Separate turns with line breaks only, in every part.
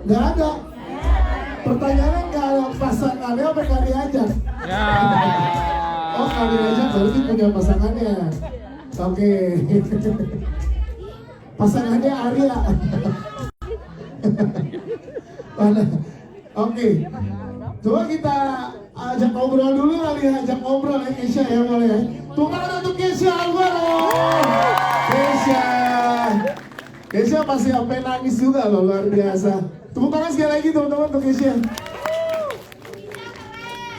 Nggak ada. Pertanyaannya kalau pasangannya apa kali aja?
Ya.
Oh kali aja berarti punya pasangannya. Oke. Pasangannya Arya. Mana? Oke. Coba kita ajak ngobrol dulu kali ya, ajak ngobrol ya Kesha ya boleh ya. Tepuk tangan untuk Kesha Alvaro. Kesha masih sampai nangis juga loh, luar biasa. Tepuk tangan sekali lagi teman-teman untuk Kesha.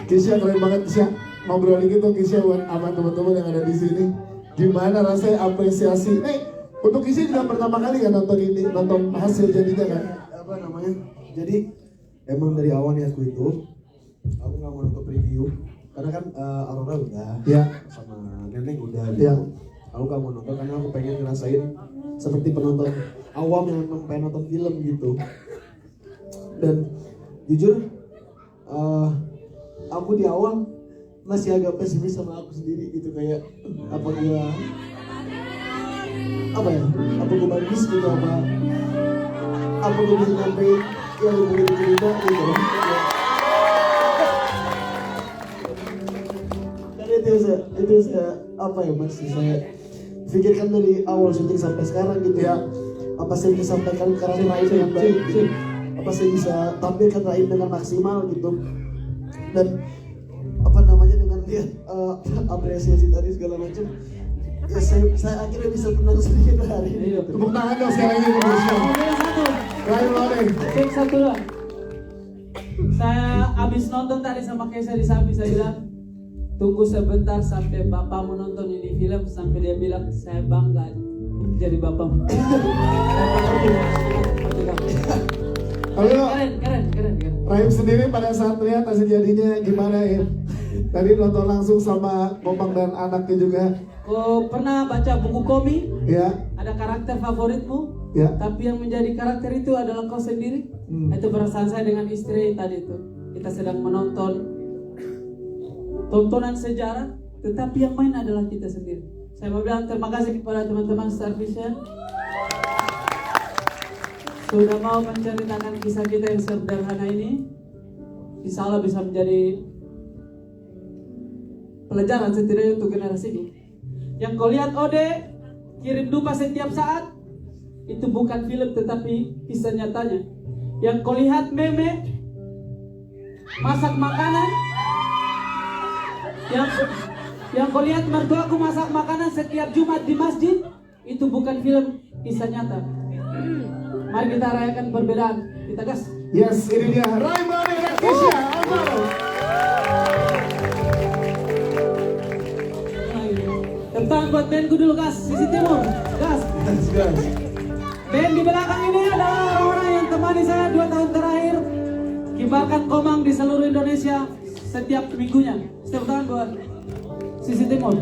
Kesha keren banget Kesha. Ngobrol dikit dong Kesha sama teman-teman yang ada di sini. Gimana rasanya apresiasi? Untuk Kesha juga pertama kali kan nonton ini, nonton hasil jadinya kan?
Apa namanya? Jadi emang dari awal niatku itu aku nggak mau nonton preview karena kan Aurora udah,
ya.
Sama Neneng udah. Gitu.
Ya.
Aku nggak mau nonton karena aku pengen ngerasain seperti penonton awam yang memang pengen nonton film gitu. Dan jujur, aku di awal masih agak pesimis sama aku sendiri gitu, kayak apa gue bagus gitu, apa gue bisa nyampein yang gue cerita gitu. Dan itu saya apa ya, masih saya pikirkan dari awal syuting sampai sekarang gitu ya. Apa saya bisa sampaikan karakter Raim dengan baik gitu. Apa saya bisa tampilkan Raim dengan maksimal gitu. Dan apa namanya, dengan lihat apresiasi tadi segala macam, ya saya akhirnya bisa tenang sedikit hari ini.
Tepuk tangan dong sekali lagi untuk Kesha.
Cek satu lah. Saya habis nonton tadi sama Kesha di samping, saya bilang tunggu sebentar sampai bapakmu nonton ini film, sampai dia bilang saya bangga jadi bapakmu. Keren.
Raim sendiri pada saat lihat hasil jadinya gimana ya? Tadi nonton langsung sama Komang dan anaknya juga.
Kau pernah baca buku komik?
Ya.
Ada karakter favoritmu?
Ya.
Tapi yang menjadi karakter itu adalah kau sendiri. Itu perasaan saya dengan istri tadi itu. Kita sedang menonton tontonan sejarah, tetapi yang main adalah kita sendiri. Saya mau bilang terima kasih kepada teman-teman Star Vision sudah mau menceritakan kisah kita yang sederhana ini. Insya Allah bisa menjadi pelajaran setidaknya untuk generasi ini. Yang kau lihat Ode kirim dupa setiap saat, itu bukan film tetapi kisah nyatanya. Yang kau lihat Meme masak makanan, yang kau lihat mertuaku masak makanan setiap Jumat di masjid, itu bukan film, kisah nyata. Mari kita rayakan perbedaan. Kita gas.
Yes, ini dia Raim dan Kesha Alvaro.
Tentang buat bandku dulu, gas. Sisi timur, gas. Band di belakang ini adalah orang-orang yang temani saya 2 tahun terakhir, kibarkan Komang di seluruh Indonesia setiap minggunya. Setiap tahun buat Sisi Timur.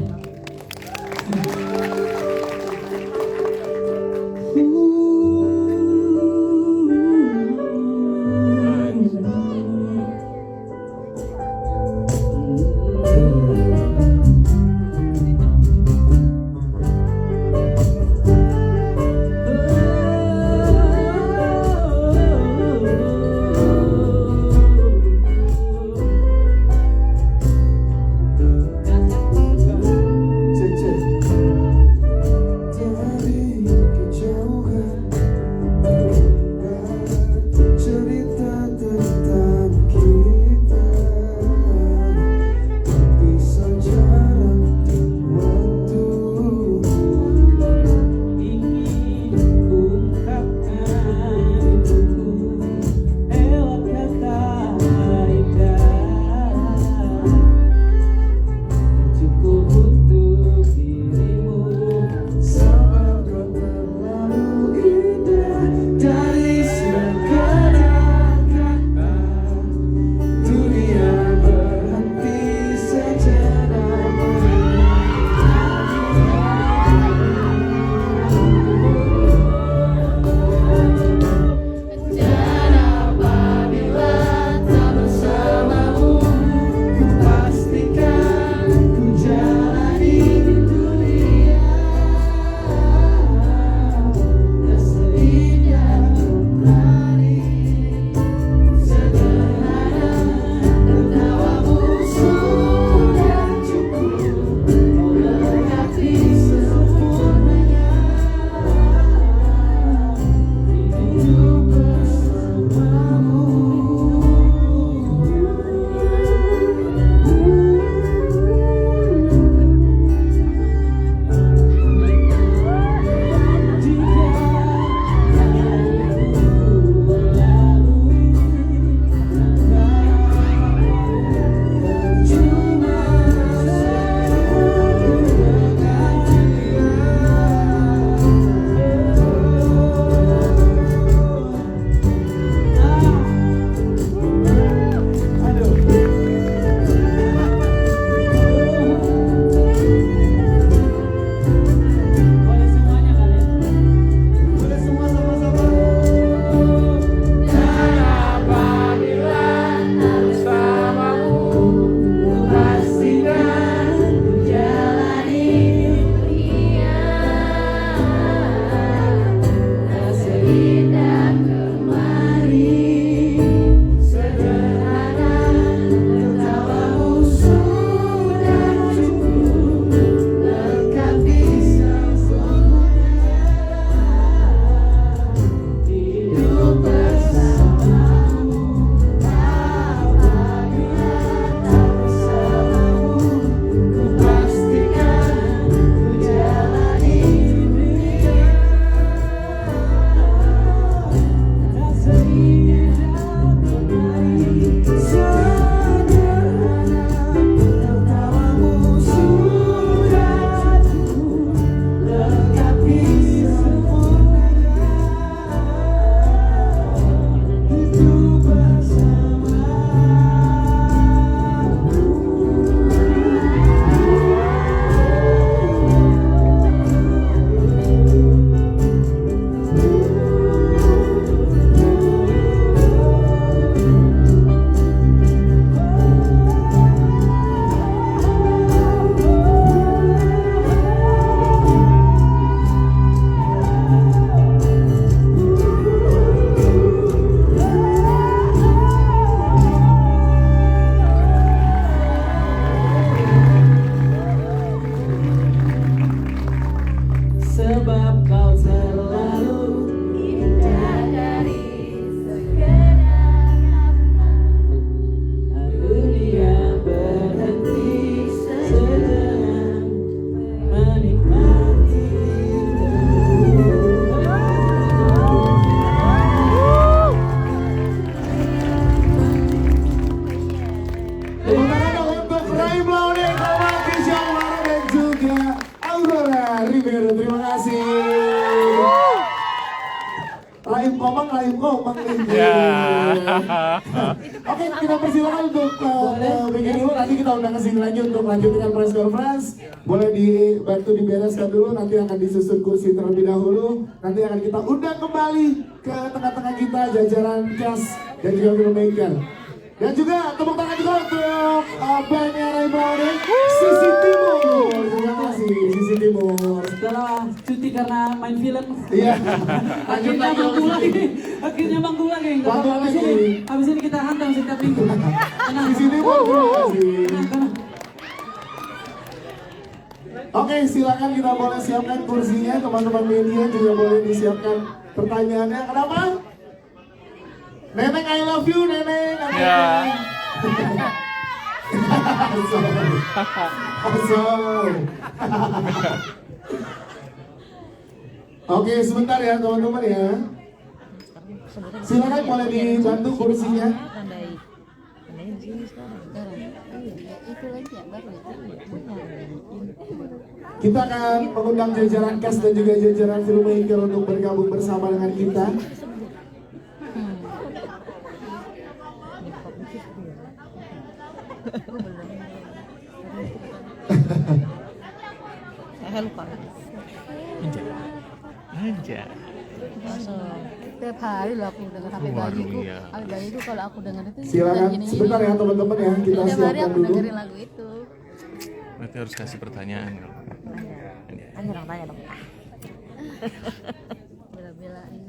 Rahim Komang nih.
Ya.
Oke, kita persilakan untuk bikin dulu. Nanti kita undang ke sini lagi untuk lanjutkan press conference. Boleh dibantu dibereskan dulu. Nanti akan disusun kursi terlebih dahulu. Nanti akan kita undang kembali ke tengah-tengah kita jajaran cast dan juga filmmaker. Dan juga tepuk tangan juga untuk bandnya Ray Brown, Sisi Timur. Terima kasih Sisi Timur.
Setelah cuti karena main film.
Iya. Lanjut
Akhirnya
lagi.
manggung lagi. Akhirnya manggung lagi. Nggak apa-apa,
Manggung
habis
lagi.
ini. Habis ini kita hantam setiap minggu. Tenang.
Sisi Timur. Terima kasih.
Tenang.
Oke, silakan kita boleh siapkan kursinya, teman-teman media juga boleh disiapkan pertanyaannya. Kenapa? Neneng, I love you, Neneng.
Ya.
Asal. Oke, sebentar ya teman-teman ya. Silakan boleh dibantu kursinya. Kita akan mengundang jajaran cast dan juga jajaran filmmaker untuk bergabung bersama dengan kita.
Saya lupa.
Aja.
Tiap hari loh aku dengar sampai
Waduh,
bayiku.
iya.
Sampai bayiku kalau aku dengar itu
Silakan sebentar ya teman-teman ya, kita
Tiap hari
siapkan
aku
dulu.
dengerin lagu itu.
Berarti harus kasih pertanyaan.
Tanya dong, tanya dong. Bela-belain.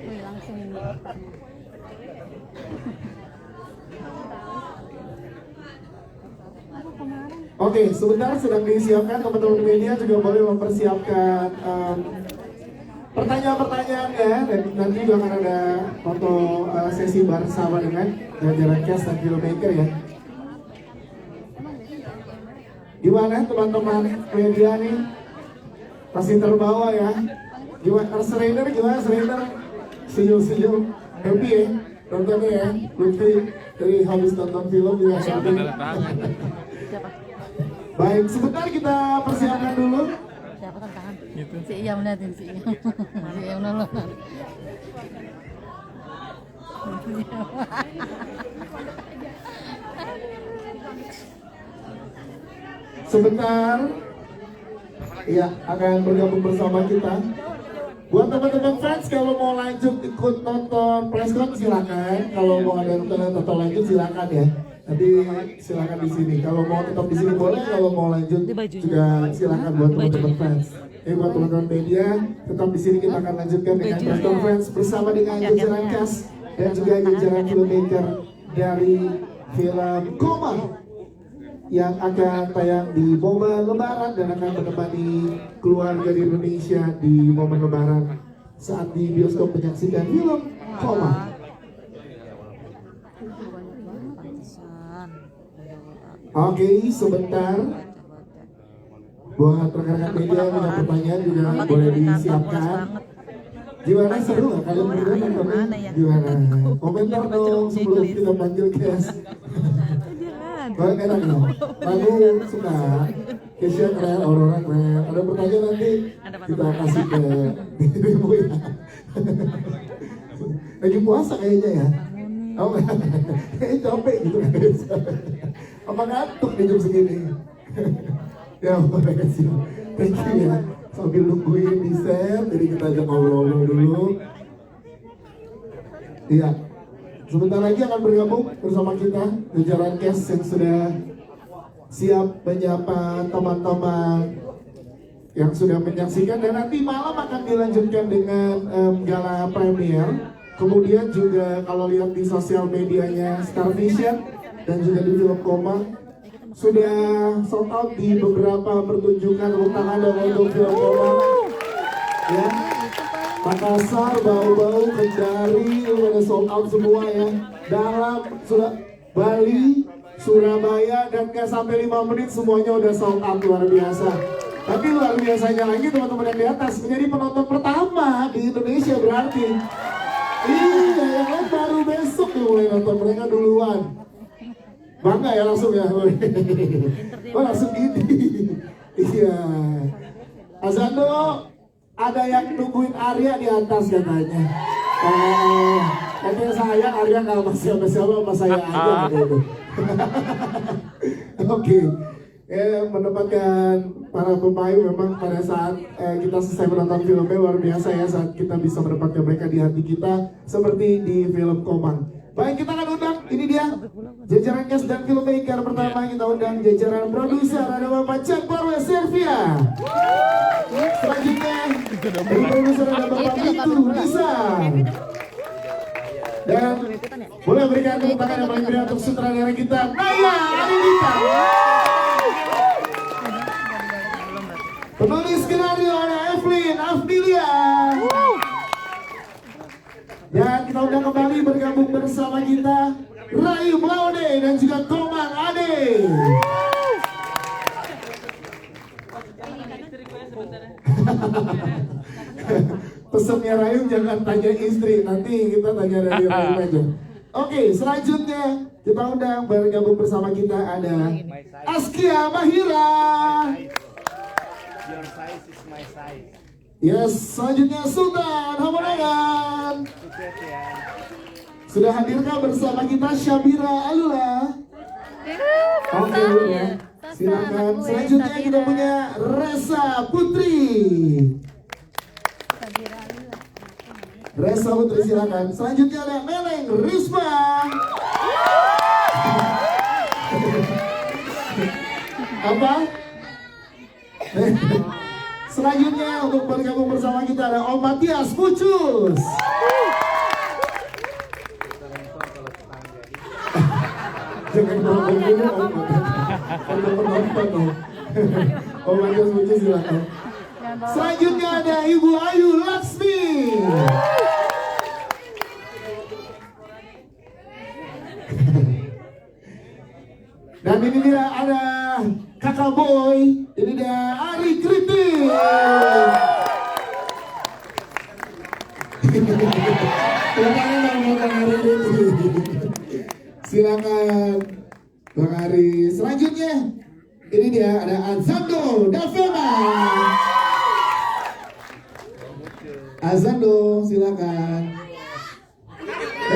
Wih, langsung ini.
Oke, sebentar sedang disiapkan, teman-teman media juga boleh mempersiapkan pertanyaan-pertanyaannya, dan nanti juga akan ada foto sesi bersama dengan jajaran cast dan filmmaker ya. Gimana teman-teman media nih? Masih terbawa ya? Gimana Serainer, gimana Serainer? Senyum-senyum, happy ya? Nontonnya ya? Lutfi dari habis nonton film juga happy. Baik, sebentar kita persiapkan dulu.
Siapa tantangan?
Gitu.
Si Iya melihatin si Iya. Si Iya menolong.
Sebentar, ya akan bergabung bersama kita. Buat teman-teman fans, kalau mau lanjut ikut nonton press con silakan. Kalau mau ada nonton lanjut silakan ya. Nanti silakan di sini. Kalau mau tetap di sini boleh. Kalau mau lanjut juga silakan buat teman-teman fans. Buat teman-teman media, tetap di sini kita akan lanjutkan dengan press conference bersama dengan jajaran cast dan juga jajaran filmmaker dari film Koma yang akan tayang di momen Lebaran dan akan menemani keluarga di Indonesia di momen Lebaran saat di bioskop menyaksikan film Koma. Oke, sebentar. Buat rekan-rekan media yang punya pertanyaan juga boleh disiapkan. Gimana, seru nggak kalian berdua nontonnya? Gimana? Komentar dong sebelum kita panggil guest. Kalian enak dong. Lagu suka. Kesha keren, Aurora keren. Ada pertanyaan nanti kita kasih ke dirimu ya. Lagi puasa kayaknya ya. Oh, kayaknya capek gitu guys. Apa ngantuk di jam segini? Ya, boleh kasih. Thank you ya. Sambil nungguin di set, jadi kita ajak ngobrol dulu. Iya. Sebentar lagi akan bergabung bersama kita jajaran cast yang sudah siap menyapa teman-teman yang sudah menyaksikan, dan nanti malam akan dilanjutkan dengan gala premier. Kemudian juga kalau lihat di sosial medianya Star Vision dan juga di film Koma sudah sold out di beberapa pertunjukan. Tepuk tangan dong untuk film Koma ya. Makassar, Bau-Bau, Kendari udah sold out semua ya. Dalam Bali, Surabaya, dan gak sampai 5 menit semuanya udah sold out, luar biasa. Tapi luar biasanya lagi teman-teman yang di atas menjadi penonton pertama di Indonesia berarti. Iya, yang lain baru besok nih mulai nonton, mereka duluan. Bangga ya langsung ya. Oh langsung gini. Iya. Azando, ada yang nungguin Arya di atas katanya. Katanya saya Arya nggak sama siapa-siapa, sama saya aja gitu. Oke. Mendapatkan para pemain memang pada saat kita selesai menonton filmnya luar biasa ya, saat kita bisa mendapatkan mereka di hati kita seperti di film Komang. Baik, kita akan undang, ini dia jajaran cast dan filmmaker. Pertama kita undang jajaran produser, ada Bapak Cak Parwe Servia. Selanjutnya dari produser ada Bapak Pintu Nisa. Dan boleh berikan tepuk tangan yang paling meriah untuk sutradara kita, Naya Arinita. Penulis skenario ada Evelyn Afdilia. Dan kita undang kembali bergabung bersama kita Rayu Mlaude dan juga Komang Ade. Pesannya Rayu jangan tanya istri, nanti kita tanya dari Rayu aja. Oke, selanjutnya kita undang bergabung bersama kita ada Askia Mahira.
Your size is my size.
Yes, selanjutnya Sultan Hamonangan.
Sukses ya.
Sudah hadirkah bersama kita Syabira Alula? Oke, ya. Silakan. Selanjutnya kita punya Resa Putri. Resa Putri silakan. Selanjutnya ada Meleng Risma. Apa? Selanjutnya untuk bergabung bersama kita ada Om Matias Pucus. Jangan ngomong dulu Om. Untuk penonton Om. Om Matias Pucus silakan. Selanjutnya ada Ibu Ayu Laksmi. Dan ini dia ada Kakak Boy, ini dia Ari Kritik. Silakan Bang Ari. Selanjutnya ini dia ada Azando Davema. Azando silakan.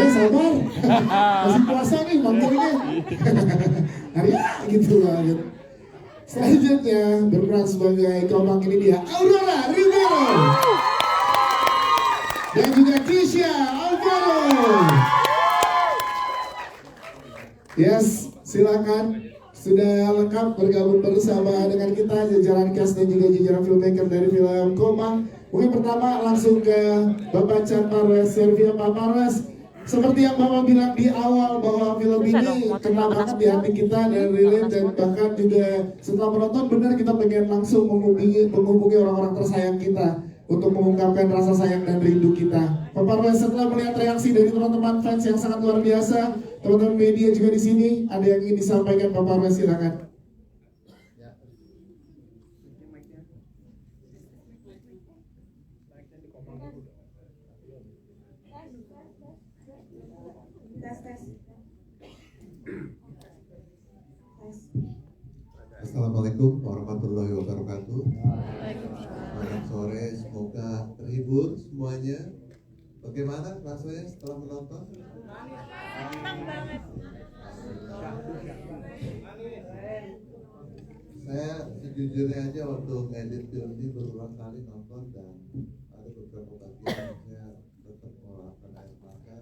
Sabar, masih puasa nih manggilnya. Arya gitu banget. Selanjutnya berperan sebagai Komang ini dia Aurora Rivero dan juga Kisha Alvaro. Yes, silakan. Sudah lengkap bergabung bersama dengan kita jajaran cast dan juga jajaran filmmaker dari film Komang. Mungkin pertama langsung ke Bapak Cak Parwe Servia. Pak Parwes, seperti yang Bapak bilang di awal bahwa film ini kena banget di hati kita dan relate, dan bahkan juga setelah menonton benar kita pengen langsung menghubungi orang-orang tersayang kita untuk mengungkapkan rasa sayang dan rindu kita. Pak Parwes, setelah melihat reaksi dari teman-teman fans yang sangat luar biasa, teman-teman media juga di sini, ada yang ingin disampaikan Pak Parwes, silakan.
Assalamualaikum warahmatullahi wabarakatuh. Selamat sore, semoga terhibur semuanya. Bagaimana rasanya setelah menonton? Saya sejujurnya aja waktu ngedit film ini berulang kali nonton, dan ada beberapa bagian yang saya tetap mengeluarkan air mata.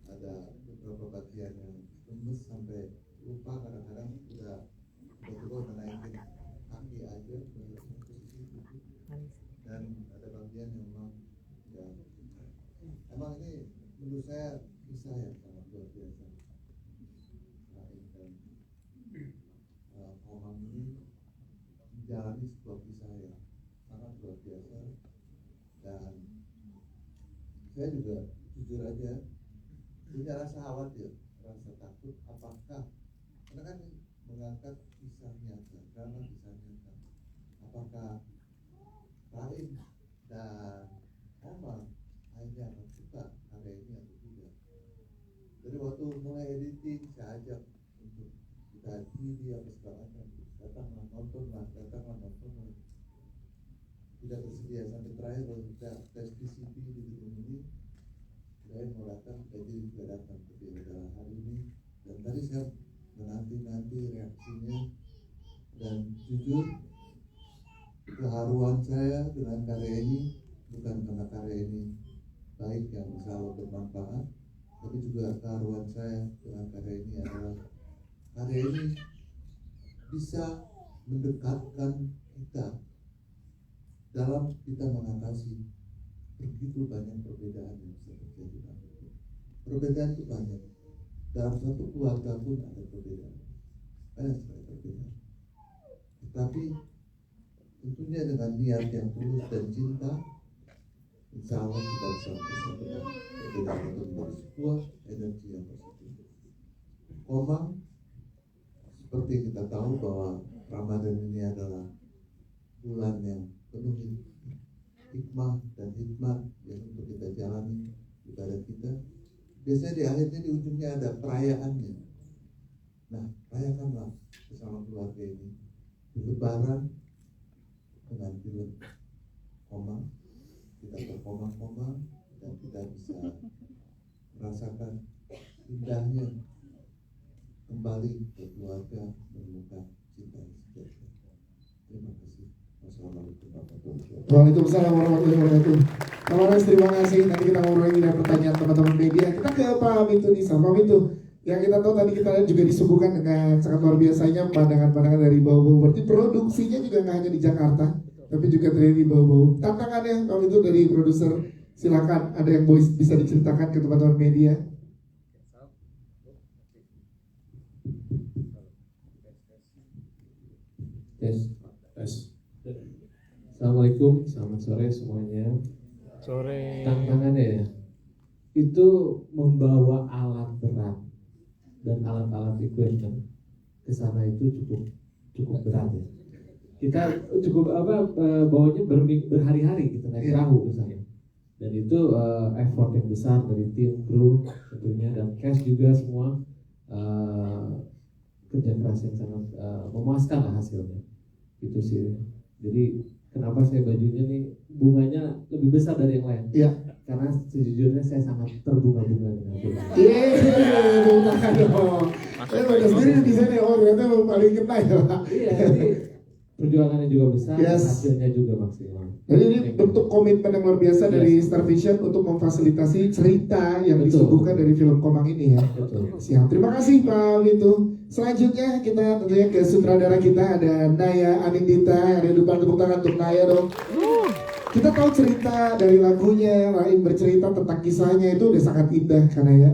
Ada beberapa bagian yang lemes sampai lupa kadang-kadang udah betul menaikin kaki aja ke posisi itu. Dan ada bagian yang memang ya, emang ini menurut saya kisah yang sangat luar biasa. Komang ini menjalani sebuah kisah yang sangat luar biasa, dan saya juga jujur aja punya rasa khawatir, rasa takut apakah, karena kan mengangkat kisah nyata, drama kisah nyata, apakah Raim dan Omar akhirnya akan suka karya ini atau tidak. Jadi waktu mulai editing saya ajak untuk kita TV apa segala macam, datanglah nonton. Tidak tersedia sampai terakhir baru kita tes PCP di gedung ini. Saya mau datang, jadi juga datang ke adalah hari ini. Dan tadi saya menanti reaksinya, dan jujur keharuan saya dengan karya ini bukan karena karya ini baik yang insya Allah bermanfaat, tapi juga keharuan saya dengan karya ini adalah karya ini bisa mendekatkan kita dalam kita mengatasi begitu banyak perbedaan yang bisa terjadi. Perbedaan itu banyak. Dalam satu keluarga pun ada perbedaan. Banyak sekali perbedaan. Tetapi tentunya dengan niat yang tulus dan cinta, insya Allah kita bisa bersatukan perbedaan itu menjadi sebuah energi yang positif. Komang, seperti kita tahu bahwa Ramadan ini adalah bulan yang penuh hikmah dan hikmat yang untuk kita jalani ibadah kita. Biasanya di akhirnya di ujungnya ada perayaannya. Nah, rayakanlah bersama keluarga ini Lebaran dengan film Komang. Kita berkomang-komang dan kita bisa merasakan indahnya kembali ke keluarga, menemukan cinta yang sejati. Terima kasih. Wassalamualaikum warahmatullahi wabarakatuh.
Waalaikumsalam warahmatullahi wabarakatuh. Mas, terima kasih. Nanti kita ngobrol lagi dengan pertanyaan teman-teman media. Kita ke Pak Mitu nih, Pak Mitu. Yang kita tahu tadi kita juga disuguhkan dengan sangat luar biasanya pandangan-pandangan dari Bau-Bau. Berarti produksinya juga nggak hanya di Jakarta, tapi juga terjadi di Bau-Bau. Tantangannya Pak Mitu dari produser, silakan ada yang bisa diceritakan ke teman-teman media.
Tes. Assalamualaikum, selamat sore semuanya.
Sore.
Tantangannya ya, itu membawa alat berat dan alat-alat equipment ke sana itu cukup berat ya. Kita cukup bawanya berhari-hari kita naik perahu ke sana. Dan itu effort yang besar dari tim, kru tentunya, dan cash juga semua kerja keras yang sangat memuaskan lah hasilnya. Itu sih. Jadi kenapa saya bajunya nih bunganya lebih besar dari yang lain?
Iya.
Karena sejujurnya saya sangat terbunga-bunga dengan bunga.
Bukan dong. Saya baca sendiri di sana. Oh, ternyata paling kena ya, Pak.
Iya, jadi perjuangannya juga besar,
Yes.
hasilnya juga maksimal.
Jadi ini bentuk komitmen yang luar biasa dari Star Vision untuk memfasilitasi cerita yang
Betul.
disuguhkan dari film Komang ini ya.
Betul.
Siap, terima kasih Pak Wintu. Selanjutnya kita tentunya ke sutradara kita ada Naya Anindita. Ada depan tepuk tangan untuk Naya dong. Kita tahu cerita dari lagunya, Raim bercerita tentang kisahnya itu udah sangat indah kan ya.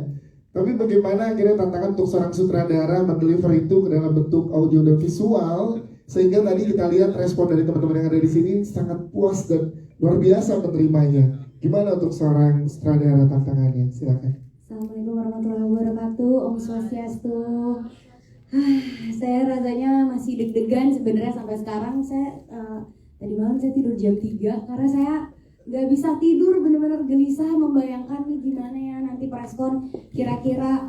Tapi bagaimana akhirnya tantangan untuk seorang sutradara mendeliver itu ke dalam bentuk audio dan visual, sehingga tadi kita lihat respon dari teman-teman yang ada di sini sangat puas dan luar biasa menerimanya. Gimana untuk seorang sutradara tantangannya? Silakan.
Assalamualaikum warahmatullahi wabarakatuh. Om Swastiastu. Saya rasanya masih deg-degan sebenarnya sampai sekarang. Saya tadi malam saya tidur jam 3 karena saya nggak bisa tidur, benar-benar gelisah membayangkan nih gimana ya nanti preskon, kira-kira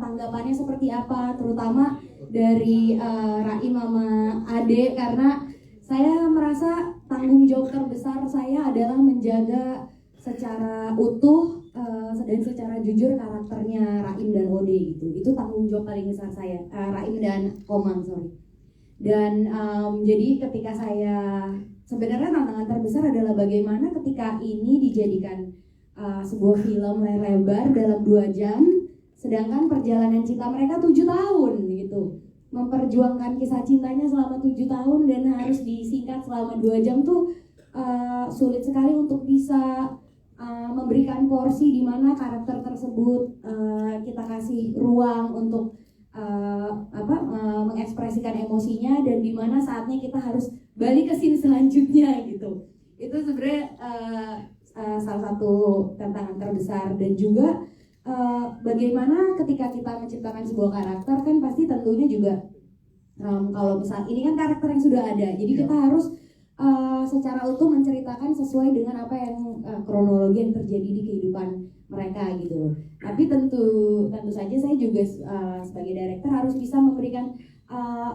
tanggapannya seperti apa, terutama dari Raim sama Ade, karena saya merasa tanggung jawab terbesar saya adalah menjaga secara utuh dan secara jujur karakternya Raim dan Ode gitu. Itu tanggung jawab paling besar saya, Raim dan Komang, sorry. Dan jadi ketika saya sebenarnya tantangan terbesar adalah bagaimana ketika ini dijadikan sebuah film layar lebar dalam 2 jam, sedangkan perjalanan cinta mereka 7 tahun gitu. Memperjuangkan kisah cintanya selama 7 tahun dan harus disingkat selama 2 jam tuh sulit sekali untuk bisa memberikan porsi di mana karakter tersebut kita kasih ruang untuk mengekspresikan emosinya, dan di mana saatnya kita harus balik ke scene selanjutnya gitu. Itu sebenarnya salah satu tantangan terbesar. Dan juga bagaimana ketika kita menciptakan sebuah karakter kan pasti tentunya juga Kalau misal ini kan karakter yang sudah ada, jadi kita harus secara utuh menceritakan sesuai dengan apa yang kronologi yang terjadi di kehidupan mereka gitu. Tapi tentu saja saya juga sebagai director harus bisa memberikan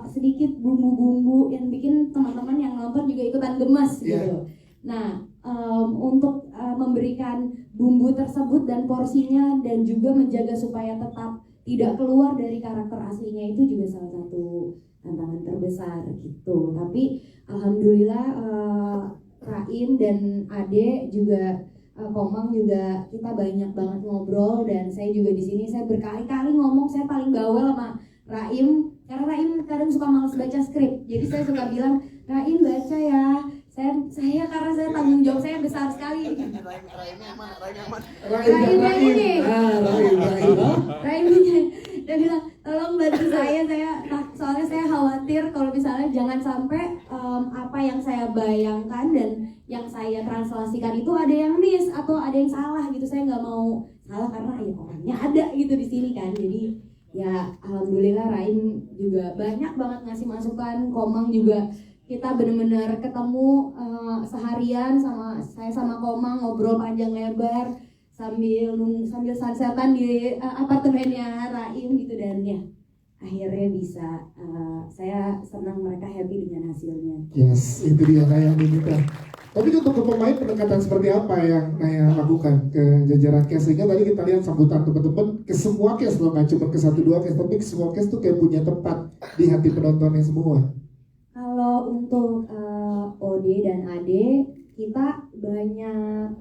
sedikit bumbu-bumbu yang bikin teman-teman yang nonton juga ikutan gemas gitu. Nah, untuk memberikan bumbu tersebut dan porsinya dan juga menjaga supaya tetap tidak keluar dari karakter aslinya itu juga salah satu tantangan terbesar gitu. Tapi alhamdulillah Raim dan Ade juga Komang juga kita banyak banget ngobrol, dan saya juga di sini saya berkali-kali ngomong saya paling bawel sama Raim karena Raim kadang suka malas baca skrip. Jadi saya suka bilang, Raim baca ya. Saya karena saya tanggung jawab saya besar sekali. Raim dan bilang tolong bantu saya soalnya saya khawatir kalau misalnya jangan sampai apa yang saya bayangkan dan yang saya translasikan itu ada yang miss atau ada yang salah gitu. Saya nggak mau salah karena ya orangnya ada gitu di sini kan. Jadi ya alhamdulillah Raim juga banyak banget ngasih masukan. Komang juga kita benar-benar ketemu seharian sama Komang ngobrol panjang lebar sambil sunsetan di apartemennya Raim gitu, dan ya akhirnya bisa saya senang mereka happy dengan hasilnya.
Yes, itu dia kayak diminta. Tapi untuk ke pemain pendekatan seperti apa yang Naya lakukan ke jajaran cast? Sehingga tadi kita lihat sambutan teman-teman ke semua cast loh, nggak cuma ke 1-2 cast, tapi ke semua cast tuh kayak punya tempat di hati penontonnya semua.
Kalau untuk Ode dan Ade, kita banyak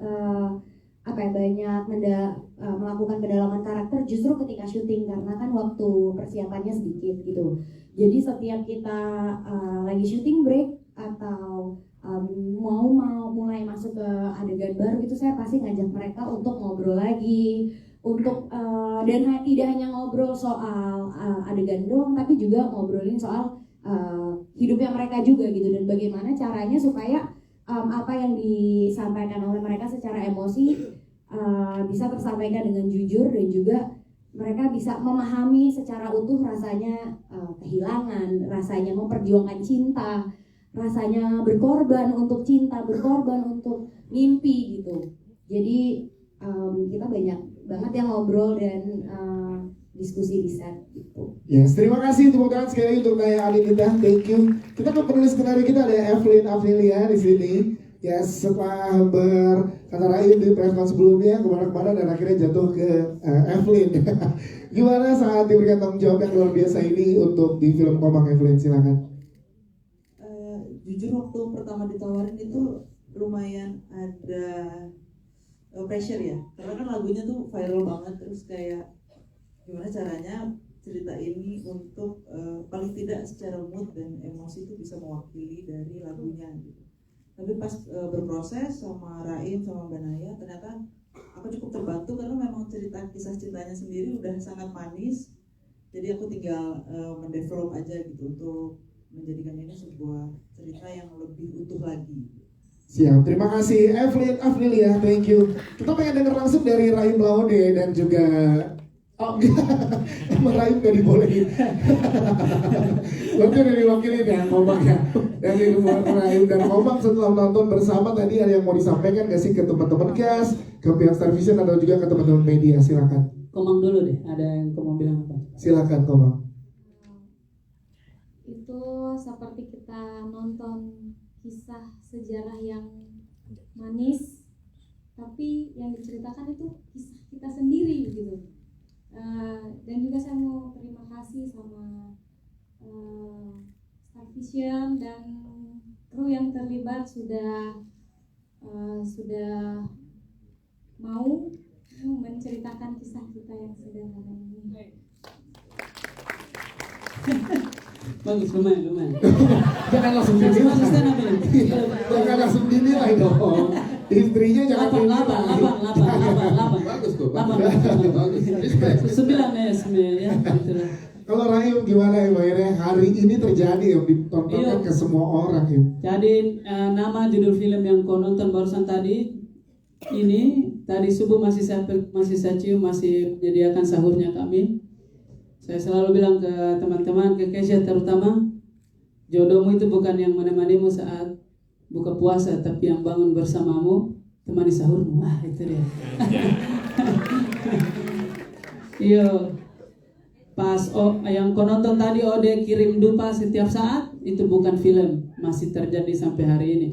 melakukan pendalaman karakter justru ketika syuting, karena kan waktu persiapannya sedikit gitu. Jadi setiap kita lagi syuting break atau mau mulai masuk ke adegan baru gitu, saya pasti ngajak mereka untuk ngobrol lagi, untuk dan tidak hanya ngobrol soal adegan doang, tapi juga ngobrolin soal hidupnya mereka juga gitu, dan bagaimana caranya supaya apa yang disampaikan oleh mereka secara emosi bisa tersampaikan dengan jujur, dan juga mereka bisa memahami secara utuh rasanya kehilangan, rasanya memperjuangkan cinta, rasanya berkorban untuk cinta, berkorban untuk mimpi gitu. Jadi kita banyak banget yang ngobrol dan diskusi di set gitu.
Yes, terima kasih tepuk tangan sekali lagi untuk Naya Alinita, thank you. Kita ke penulis skenario kita ada Evelyn Aprilia di sini. Yes, setelah berkata Raim di preskon sebelumnya kemana-kemana dan akhirnya jatuh ke Evelyn. Gimana saat diberikan tanggung jawab yang luar biasa ini untuk di film Komang? Evelyn, silakan.
Jujur waktu pertama ditawarin itu lumayan ada pressure ya, karena kan lagunya tuh viral banget, terus kayak gimana caranya cerita ini untuk paling tidak secara mood dan emosi itu bisa mewakili dari lagunya gitu. Tapi pas berproses sama Raim sama Mbak Naya, ternyata aku cukup terbantu karena memang kisah cintanya sendiri udah sangat manis. Jadi aku tinggal mendevelop aja gitu untuk menjadikan ini sebuah cerita yang lebih utuh lagi.
Siap, terima kasih Evelyn Aprilia, thank you. Kita pengen denger langsung dari Raim Laude dan juga emang Raim gak dibolehin. Nanti udah diwakilin ya Komang ya. Dari Raim dan Komang setelah menonton bersama, tadi ada yang mau disampaikan gak sih ke teman-teman cast, ke pihak Star Vision atau juga ke teman-teman media? Silakan.
Komang dulu deh, ada yang Komang bilang apa?
Silakan Komang.
Itu seperti kita nonton kisah sejarah yang manis, tapi yang diceritakan itu kisah kita sendiri gitu. Dan juga saya mau terima kasih sama Star Vision dan kru yang terlibat sudah mau menceritakan kisah kita yang sederhana ini.
Bagus, lumayan.
Jangan langsung dinilai. Jangan langsung dinilai dong. Istrinya jangan dinilai.
8.
Bagus kok.
8. 9 ya.
Kalau Raim gimana ya akhirnya hari ini terjadi yang ditontonkan ke semua orang ya?
Jadi nama judul film yang kau nonton barusan tadi ini tadi subuh masih saya cium, masih menyediakan sahurnya kami. Saya selalu bilang ke teman-teman, ke Kesha terutama, Jodohmu itu bukan yang menemanimu saat buka puasa, tapi yang bangun bersamamu, temani sahurmu. Wah, itu dia. Iya. Pas yang kau nonton tadi Ode kirim dupa setiap saat, itu bukan film, masih terjadi sampai hari ini.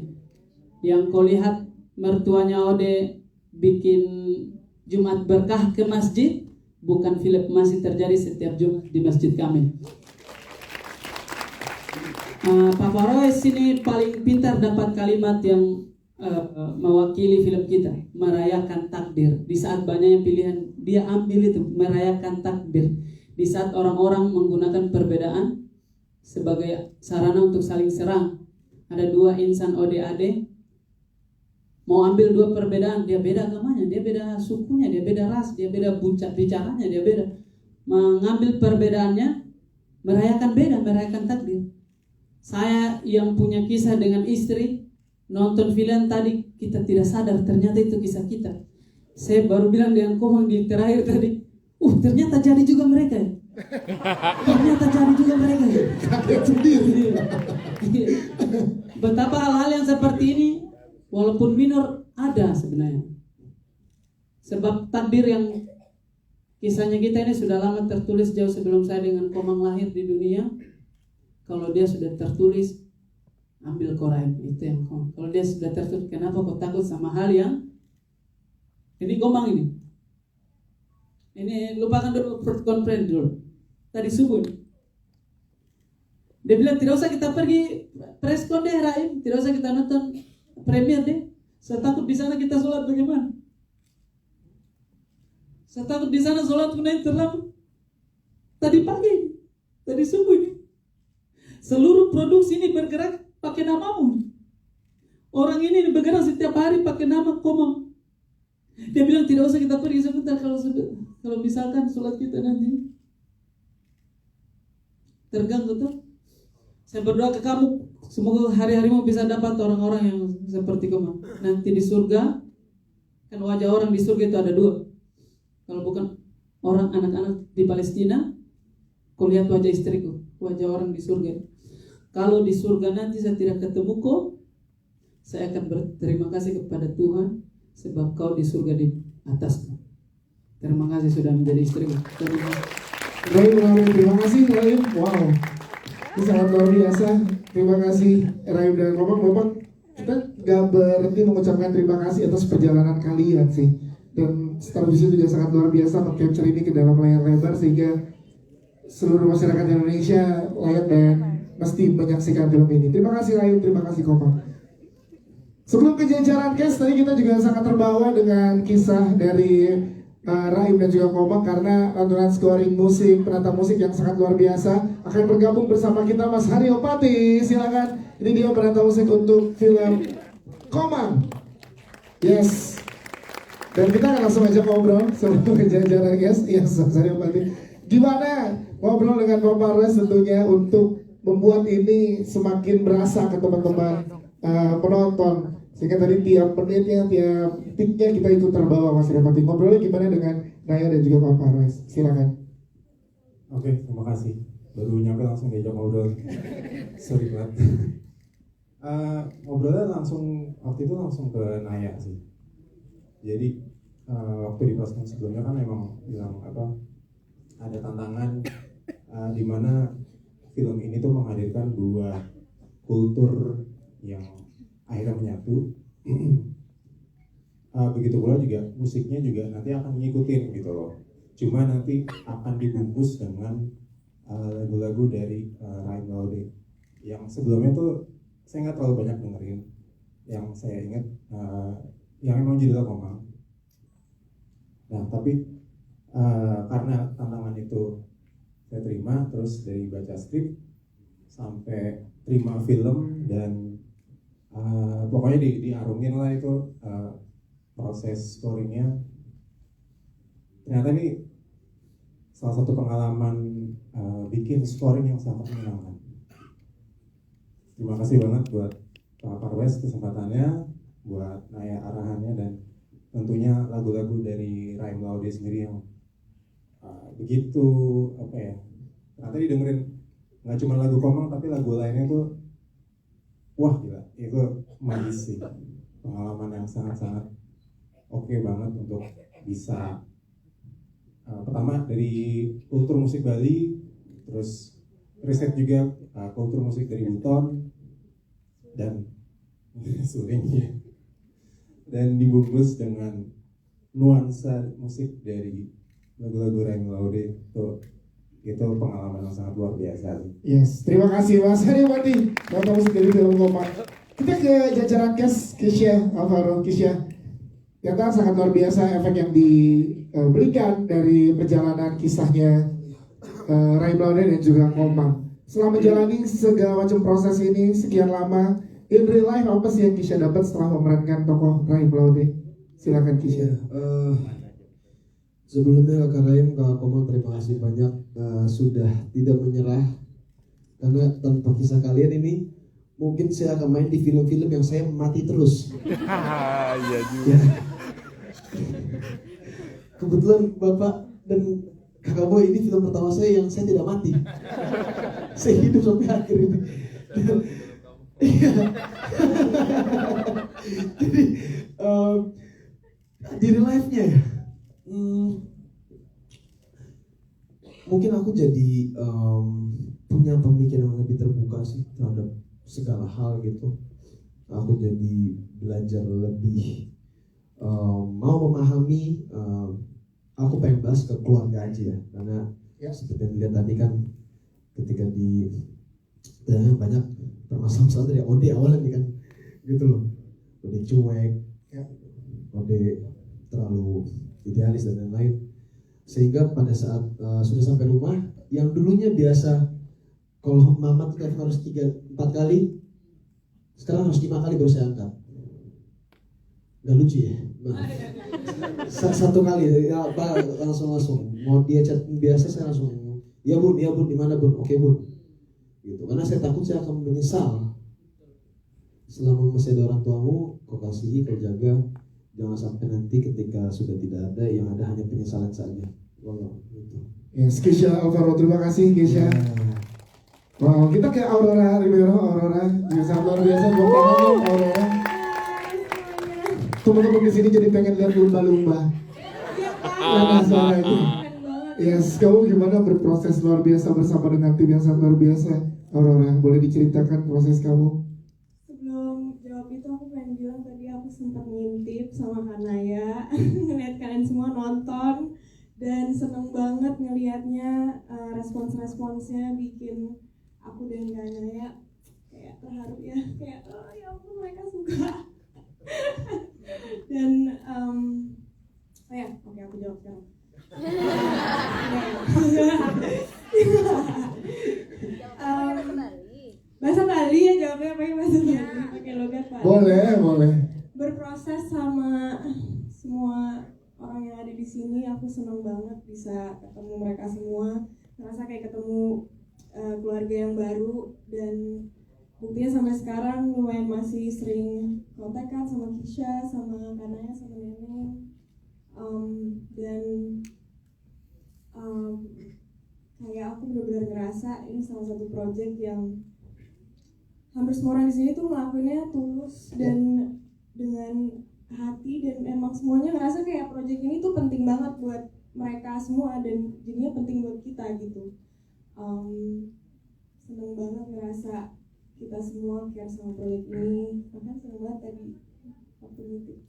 Yang kau lihat mertuanya Ode bikin Jumat berkah ke masjid, bukan film, masih terjadi setiap Jumat di masjid kami. Papa Royce ini paling pintar dapat kalimat yang mewakili film kita, merayakan takdir. Di saat banyaknya pilihan, dia ambil itu, merayakan takdir. Di saat orang-orang menggunakan perbedaan sebagai sarana untuk saling serang. Ada dua insan ODAD mau ambil dua perbedaan, dia beda agamanya, dia beda sukunya, dia beda ras, dia beda bicaranya, dia beda. Mengambil perbedaannya, merayakan takdir. Saya yang punya kisah dengan istri, nonton film tadi, kita tidak sadar ternyata itu kisah kita. Saya baru bilang dengan Komang di terakhir tadi, ternyata jadi juga mereka ya. Ternyata jadi juga mereka ya. Betapa hal-hal yang seperti ini, walaupun minor, ada sebenarnya. Sebab takdir yang kisahnya kita ini sudah lama tertulis jauh sebelum saya dengan Komang lahir di dunia. Kalau dia sudah tertulis, ambil Quran, itu yang Komang. Kalau dia sudah tertulis, kenapa kau takut sama hal yang ini Komang ini? Ini lupakan dulu konferensi dulu. Tadi subuh nih. Dia bilang tidak usah kita pergi preskon deh Raim, tidak usah kita nonton premier deh. Saya takut di sana kita sholat bagaimana? Saya takut di sana sholat kemudian terlambat. Tadi pagi, tadi subuh ini. Seluruh produksi ini bergerak pakai namamu. Orang ini bergerak setiap hari pakai nama Komang. Dia bilang tidak usah kita pergi sebentar kalau misalkan sholat kita nanti terganggu tuh. Saya berdoa ke kamu, semoga hari-harimu bisa dapat orang-orang yang seperti Komang. Nanti di surga, kan wajah orang di surga itu ada dua. Kalau bukan orang anak-anak di Palestina, kau lihat wajah istriku, wajah orang di surga. Kalau di surga nanti saya tidak ketemu kau, saya akan berterima kasih kepada Tuhan sebab kau di surga di atasku. Terima kasih sudah menjadi istriku.
Terima kasih Raim. Wow, ini sangat luar biasa. Terima kasih Raim dan Komang. Bapak, kita gak berhenti mengucapkan terima kasih atas perjalanan kalian sih. Dan Starbus juga sangat luar biasa meng-capture ini ke dalam layar lebar sehingga seluruh masyarakat Indonesia layak dan pasti menyaksikan film ini. Terima kasih Raim, terima kasih Komang. Sebelum ke jajaran cast, tadi kita juga sangat terbawa dengan kisah dari Raim dan juga Komang karena lantunan scoring musik, penata musik yang sangat luar biasa. Akan bergabung bersama kita Mas Haryo Pati, silakan. Ini dia penata musik untuk film Komang. Yes. Dan kita akan langsung aja ngobrol sebelum ke jajaran cast. Yes, Mas Haryo Pati. Gimana ngobrol dengan Papa Royce tentunya untuk membuat ini semakin berasa ke teman-teman penonton, sehingga tadi tiap menitnya, tiap detiknya kita ikut terbawa. Mas Repati, ngobrolnya gimana dengan Naya dan juga Papa Royce? Silakan.
Oke, terima kasih. Baru nyampe langsung diajak ngobrol. Sorry banget. Ngobrolnya waktu itu langsung ke Naya sih. Jadi waktu di proses sebelumnya kan memang bilang ada tantangan di mana film ini tuh menghadirkan dua kultur yang akhirnya menyatu. Begitu pula juga musiknya juga nanti akan ngikutin gitu loh. Cuma nanti akan dibungkus dengan lagu-lagu dari Raim Laude yang sebelumnya tuh saya nggak terlalu banyak dengerin. Yang saya ingat yang emang judulnya Komang. Nah tapi karena tantangan itu saya terima, terus dari baca skrip sampai terima film dan pokoknya diarungin lah itu proses scoringnya. Ternyata ini salah satu pengalaman bikin scoring yang sangat menyenangkan. Terima kasih banget buat Pak Parwes kesempatannya, buat Naya arahannya, dan tentunya lagu-lagu dari Raim Laude sendiri yang begitu ternyata didengerin nggak cuma lagu Komang tapi lagu lainnya tuh wah gila, itu magis sih, pengalaman yang sangat-sangat oke banget untuk bisa pertama dari kultur musik Bali, terus riset juga kultur musik dari Buton dan sulingnya, dan dibungkus dengan nuansa musik dari lagu-lagu Raim Laude. Itu pengalaman yang sangat luar biasa.
Yes, terima kasih Mas Hari Wati, Bapak musik dari film Komang. Kita ke jajaran Kes, Kisya, Alvaro, Kisya. Ternyata sangat luar biasa efek yang diberikan dari perjalanan kisahnya Raim Laude dan juga Komang. Setelah menjalani segala macam proses ini sekian lama, in real life apa sih yang Kisya dapat setelah memerankan tokoh Raim Laude? Silakan Kisya.
Sebelumnya Kak Raim, Kak Komang, terima kasih banyak sudah tidak menyerah, karena tanpa kisah kalian ini mungkin saya akan main di film-film yang saya mati terus.
Iya juga.
Ya. Kebetulan Bapak dan Kakak Boy ini film pertama saya yang saya tidak mati. Saya hidup sampai akhir ini. Jadi di real life-nya ya, mungkin aku jadi punya pemikiran yang lebih terbuka sih terhadap segala hal gitu. Aku jadi belajar lebih mau memahami. Aku pengen bahas ke keluarga aja ya, karena seperti yang dilihat tadi kan ketika di banyak permasalahan dari Ode awalnya kan gitu loh. Ode cuek, Ode terlalu idealis dan lain-lain, sehingga pada saat sudah sampai rumah yang dulunya biasa kalau mama tuh harus 3-4 kali, sekarang harus 5 kali baru saya angkat. Gak lucu ya? Satu kali ya, langsung mau dia chat biasa saya langsung ya bun di mana bun, oke bun gitu, karena saya takut saya akan menyesal. Selama masih ada orang tuamu, kau kasihi, kau jaga, jangan sampai nanti ketika sudah tidak ada, yang ada hanya penyesalan saja. Wow, gitu.
Yes, Kisya Alvaro, terima kasih Kisya. Wow, kita ke Aurora Ribeiro. Aurora juga sangat luar biasa. Aurora. Teman-teman di sini jadi pengen lihat lumba-lumba. Mana suara itu? Yes, kamu gimana berproses luar biasa bersama dengan tim yang sangat luar biasa? Aurora, boleh diceritakan proses kamu?
Sebelum jawab itu aku pengen bilang tadi aku sempat ngintip sama Kanaya ngeliat kalian semua nonton dan seneng banget ngelihatnya, respons-responsnya bikin aku dan Kanaya kayak terharu ya, kayak oh ya ampun mereka suka. Dan oh ya, oke aku jawab sekarang. Bahasa Bali ya, jawabnya pakai bahasa Bali, pakai logat Bali.
Boleh.
Berproses sama semua orang yang ada di sini, aku senang banget bisa ketemu mereka semua, ngerasa kayak ketemu keluarga yang baru, dan buktinya sampai sekarang lumayan masih sering kontak kan sama Kisya, sama Kanaya, sama Neneng, dan kayak aku benar-benar ngerasa ini salah satu project yang hampir semua orang di sini tuh ngelakuinnya tulus dan dengan hati, dan emang semuanya ngerasa kayak project ini tuh penting banget buat mereka semua dan jadinya penting buat kita gitu. Seneng banget ngerasa kita semua care sama proyek ini, bahkan seneng banget tadi waktu meeting.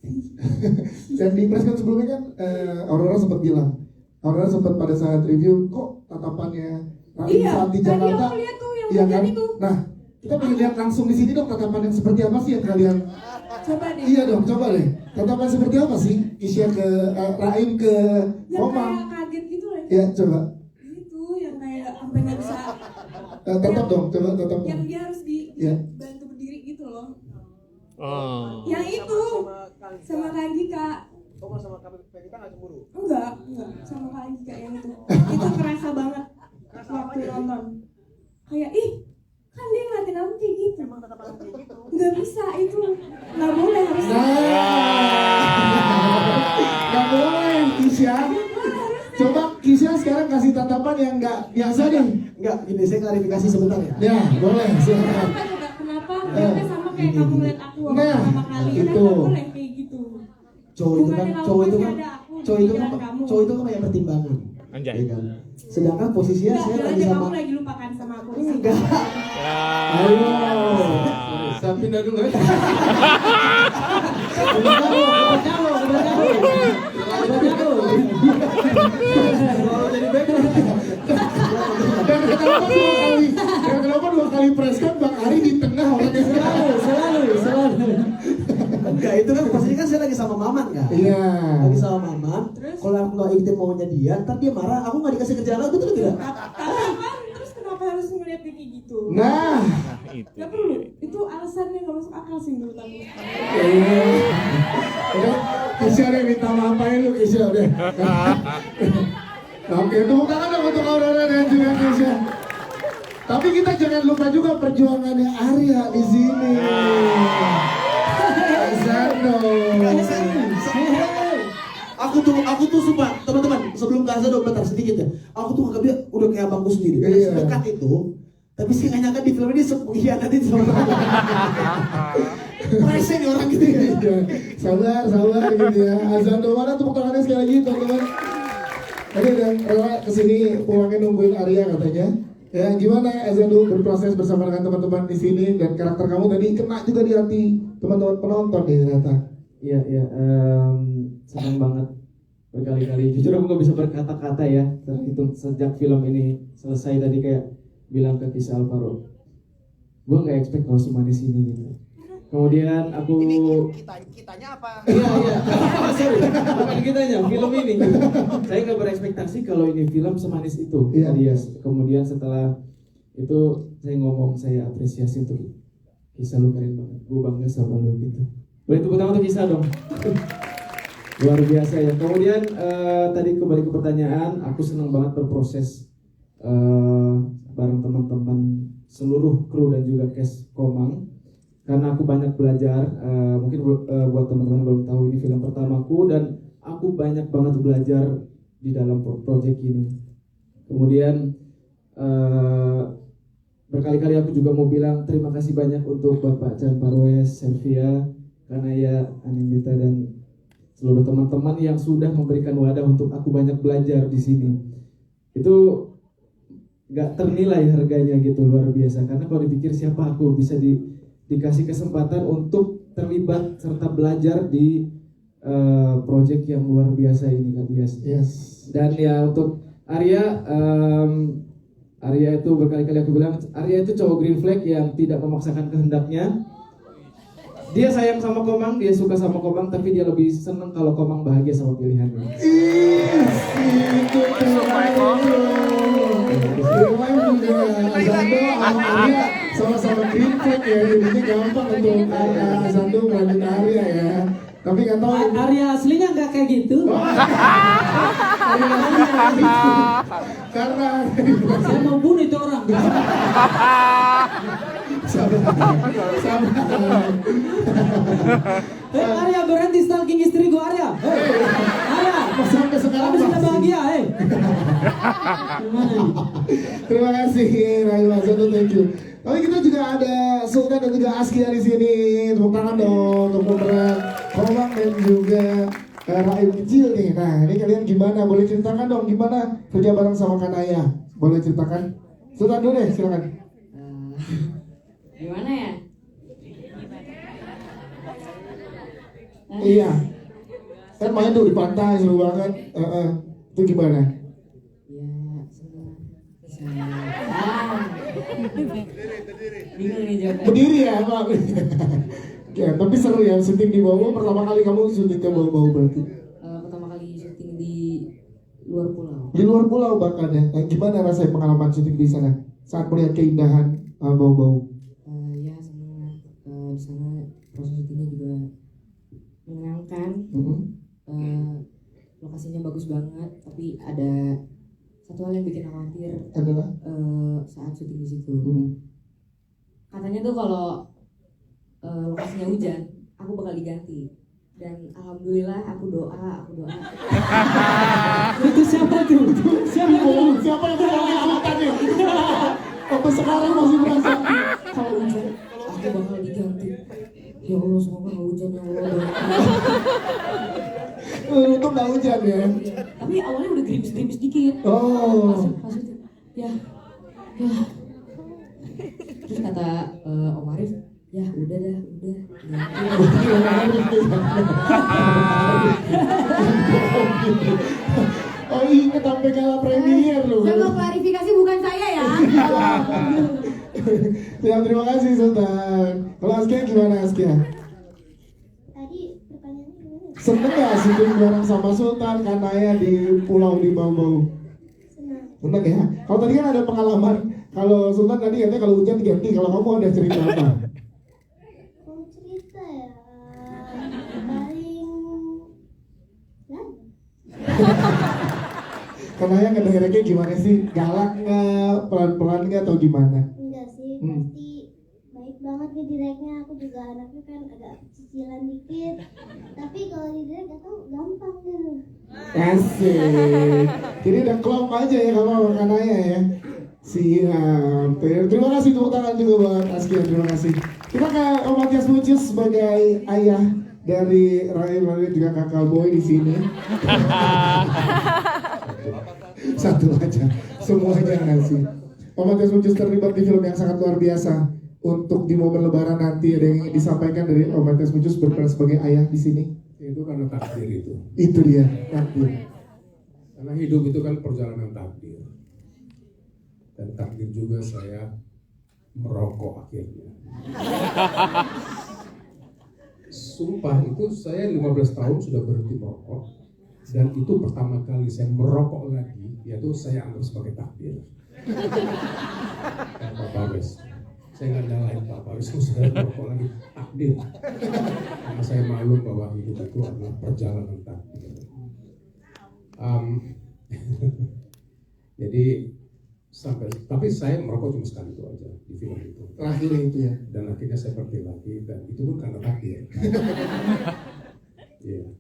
Dan di press kan sebelumnya kan Aurora sempat bilang, Aurora sempat pada saat review kok tatapannya saat di Jakarta,
aku lihat tuh yang
iya kan?
itu.
Nah, kita pengen lihat langsung di sini dong tatapan yang seperti apa sih yang kalian.
Coba deh.
Iya dong, coba deh. Tatapan seperti apa sih Kisya ke Raim ke Komang?
Yang kayak kaget gitu loh.
Ya coba.
Itu yang kayak sampai nggak bisa.
Tetap dong, coba tetap.
Yang dia harus bantu berdiri gitu loh.
Oh.
Yang itu sama Kak Gika.
Oh, sama Kak Gika nggak cemburu?
Enggak, sama Kak Gika yang itu. Itu kerasa banget waktu nonton. Kayak kan dia ngeliatin aku kayak gitu.
Emang tatapan kayak gitu.
Nggak bisa, itu nggak boleh, harus.
Nggak boleh Kisya. Coba Kisya sekarang kasih tatapan yang nggak biasa deh.
Enggak, gini saya klarifikasi sebentar ya.
Ya, boleh, silakan.
Kenapa mereka sama kayak kamu lihat aku waktu
Nah,
pertama kali? Kan
itu.
nggak boleh kayak gitu.
Cowok itu kan
Bukannya
cowok itu
masih
kan
ada aku di
cowok itu kan
pikiran kamu.
cowok itu kan banyak pertimbangan.
Anjay.
Ya kan? Sedangkan posisinya
Nggak,
saya
bilang
lagi
aja
sama
kamu lagi lupakan sama aku.
enggak.
Ayo.
Saya pindah dulu ya.
Dan kenapa dua kali press kan Bang Ari di tengah orangnya
Selalu. Enggak, itu kan posisinya kan saya lagi sama Maman kan.
Iya.
Lagi sama Maman. Kalau aku nggak ikutin maunya dia, ntar dia marah. Aku nggak dikasih kerjaan lagi, betul tidak?
Tapi kan terus kenapa harus ngeliat dia kayak gitu?
Nah,
itu.
Gak perlu. Itu alasannya gak masuk akal sih menurut aku.
udah Kisha deh minta maaf aja lu Kisha udah. Oke, tepuk tangan dong untuk Aurora dan juga Kisha. Tapi kita jangan lupa juga perjuangannya Arya di sini. Zano.
Aku tuh sumpah teman-teman sebelum Gaza dong bentar sedikit ya. Aku tuh nganggap dia udah kayak abangku sendiri.
Iya.
Sedekat itu. Tapi sih nggak nyangka di film ini hianatin sama teman. Presen nih orang gitu ya.
Sabar gitu ya. Azando mana tepuk tangannya sekali lagi teman-teman. Tadi udah rela kesini pulangnya nungguin Arya katanya. Ya gimana Azando berproses bersama dengan teman-teman di sini dan karakter kamu tadi kena juga di hati teman-teman penonton nih ternyata.
Iya, senang banget berkali-kali. Jujur aku nggak bisa berkata-kata ya, terhitung sejak film ini selesai tadi kayak bilang ke Kisha Alvaro, gue nggak expect kalau semanis ini gitu. Kemudian aku
kitanya apa?
Iya. Sorry, bukan kitanya, film ini. Saya nggak berekspektasi kalau ini film semanis itu.
Iya.
Dia. Kemudian setelah itu saya ngomong, saya apresiasi untuk Kisha, lu keren banget. Gue bangga sama lu gitu. Boleh tepuk tangan untuk Kisha dong. Luar biasa ya. Kemudian tadi kembali ke pertanyaan, aku senang banget berproses bareng teman-teman seluruh kru dan juga cast Komang. Karena aku banyak belajar, mungkin buat teman-teman yang belum tahu ini film pertamaku dan aku banyak banget belajar di dalam project ini. Kemudian berkali-kali aku juga mau bilang terima kasih banyak untuk Bapak Chan Parwes, Selvia, Kanaya, Anindita dan seluruh teman-teman yang sudah memberikan wadah untuk aku banyak belajar di sini. Itu gak ternilai harganya gitu, luar biasa. Karena kalau dipikir siapa aku bisa dikasih kesempatan untuk terlibat serta belajar di project yang luar biasa ini kan Dias.
Yes.
Dan ya untuk Arya, Arya itu berkali-kali aku bilang, Arya itu cowok green flag yang tidak memaksakan kehendaknya. Dia sayang sama Komang, dia suka sama Komang, tapi dia lebih seneng kalau Komang bahagia sama pilihannya.
Itu lumayan juga Azando sama Arya sama-sama green flag ya, jadinya gampang untuk Azando melanjut Arya ya. Tapi nggak tahu
Arya aslinya nggak kayak gitu.
Karena
Saya mau bunuh itu orang. Arya berhenti stalking istri gua Arya. Arya,
sampai sekarang
kamu sudah bahagia,
Terima kasih Rayu Azando, thank you. Tapi kita juga ada Sultan dan juga Askia di sini. Tepuk tangan dong untuk pemeran Komang dan juga Rayu kecil nih. Nah, ini kalian gimana? Boleh ceritakan dong gimana kerja bareng sama Kanaya? Boleh ceritakan? Sultan dulu deh, silakan.
Gimana ya?
Iya. Kan main tuh di pantai seru banget. Itu gimana?
Bingung nih jawabannya.
Berdiri ya, Pak. Ya, tapi seru ya syuting di bawah. Pertama kali kamu syutingnya bawah berarti?
Pertama kali syuting di luar pulau.
Di luar pulau bahkan ya. Nah, gimana rasanya pengalaman syuting di sana saat melihat keindahan bau-bau?
Ya senang. Di sana proses syutingnya juga menyenangkan. Lokasinya bagus banget, tapi ada satu hal yang bikin khawatir
adalah
saat syuting di situ. Katanya tuh kalau lokasinya hujan, aku bakal diganti. dan alhamdulillah aku doa.
Itu siapa tuh? Siapa tuh?
Siapa yang ngomongin Sultan ya? Sampai sekarang masih merasa
Kalau hujan aku bakal diganti. Ya Allah semoga nggak hujan ya Allah.
untung nggak hujan ya.
Tapi awalnya udah gerimis dikit.
Oh.
Pas itu ya. Terus kata Om Arif, ya udah.
Oh inget sampai kalah premier loh.
Saya mau klarifikasi bukan saya ya.
Ya terima kasih Sultan. Kalau Askia gimana Askia?
Tadi pertanyaannya gimana?
Seneng gak syuting bareng sama Sultan Kanaya di pulau di Bau? Seneng ya? Kalau tadi kan ada pengalaman. Kalau Sultan tadi katanya kalau hujan diganti. Kalau kamu ada cerita apa?
Mau cerita ya? Paling
Kanaya ngedengarnya gimana sih? Galak nggak? Pelan-pelan nggak atau gimana?
enggak sih, pasti baik banget nih direknya. Aku juga anaknya kan agak cicilan dikit. Tapi kalau di direct gak tau gampang gitu.
Asik. Jadi udah klop aja ya kamu sama Kanaya ya. Siap. Terima kasih tepuk tangan juga buat Askia. Terima kasih. Kita ke Om Matias Mucus sebagai ayah dari Rahim juga kakak boy di sini. Satu aja, semuanya ngasih. Om Matias Mucus terlibat di film yang sangat luar biasa. Untuk di momen Lebaran nanti ada yang ingin disampaikan dari Om Matias Mucus berperan sebagai ayah di sini.
Itu karena takdir itu.
Itu dia, takdir.
Karena hidup itu kan perjalanan takdir. Dan takdir juga saya merokok akhirnya. Sumpah itu saya 15 tahun sudah berhenti merokok. Dan itu pertama kali saya merokok lagi, yaitu saya anggap sebagai takdir. Pak Paris, saya nggak nyalahin Pak Paris, saya merokok lagi takdir. Karena saya malu bahwa hidup itu adalah perjalanan takdir. Jadi tapi saya merokok cuma sekali itu aja di film itu.
Terakhir itu ya.
Dan akhirnya saya berhenti lagi dan itu pun karena takdir. Iya.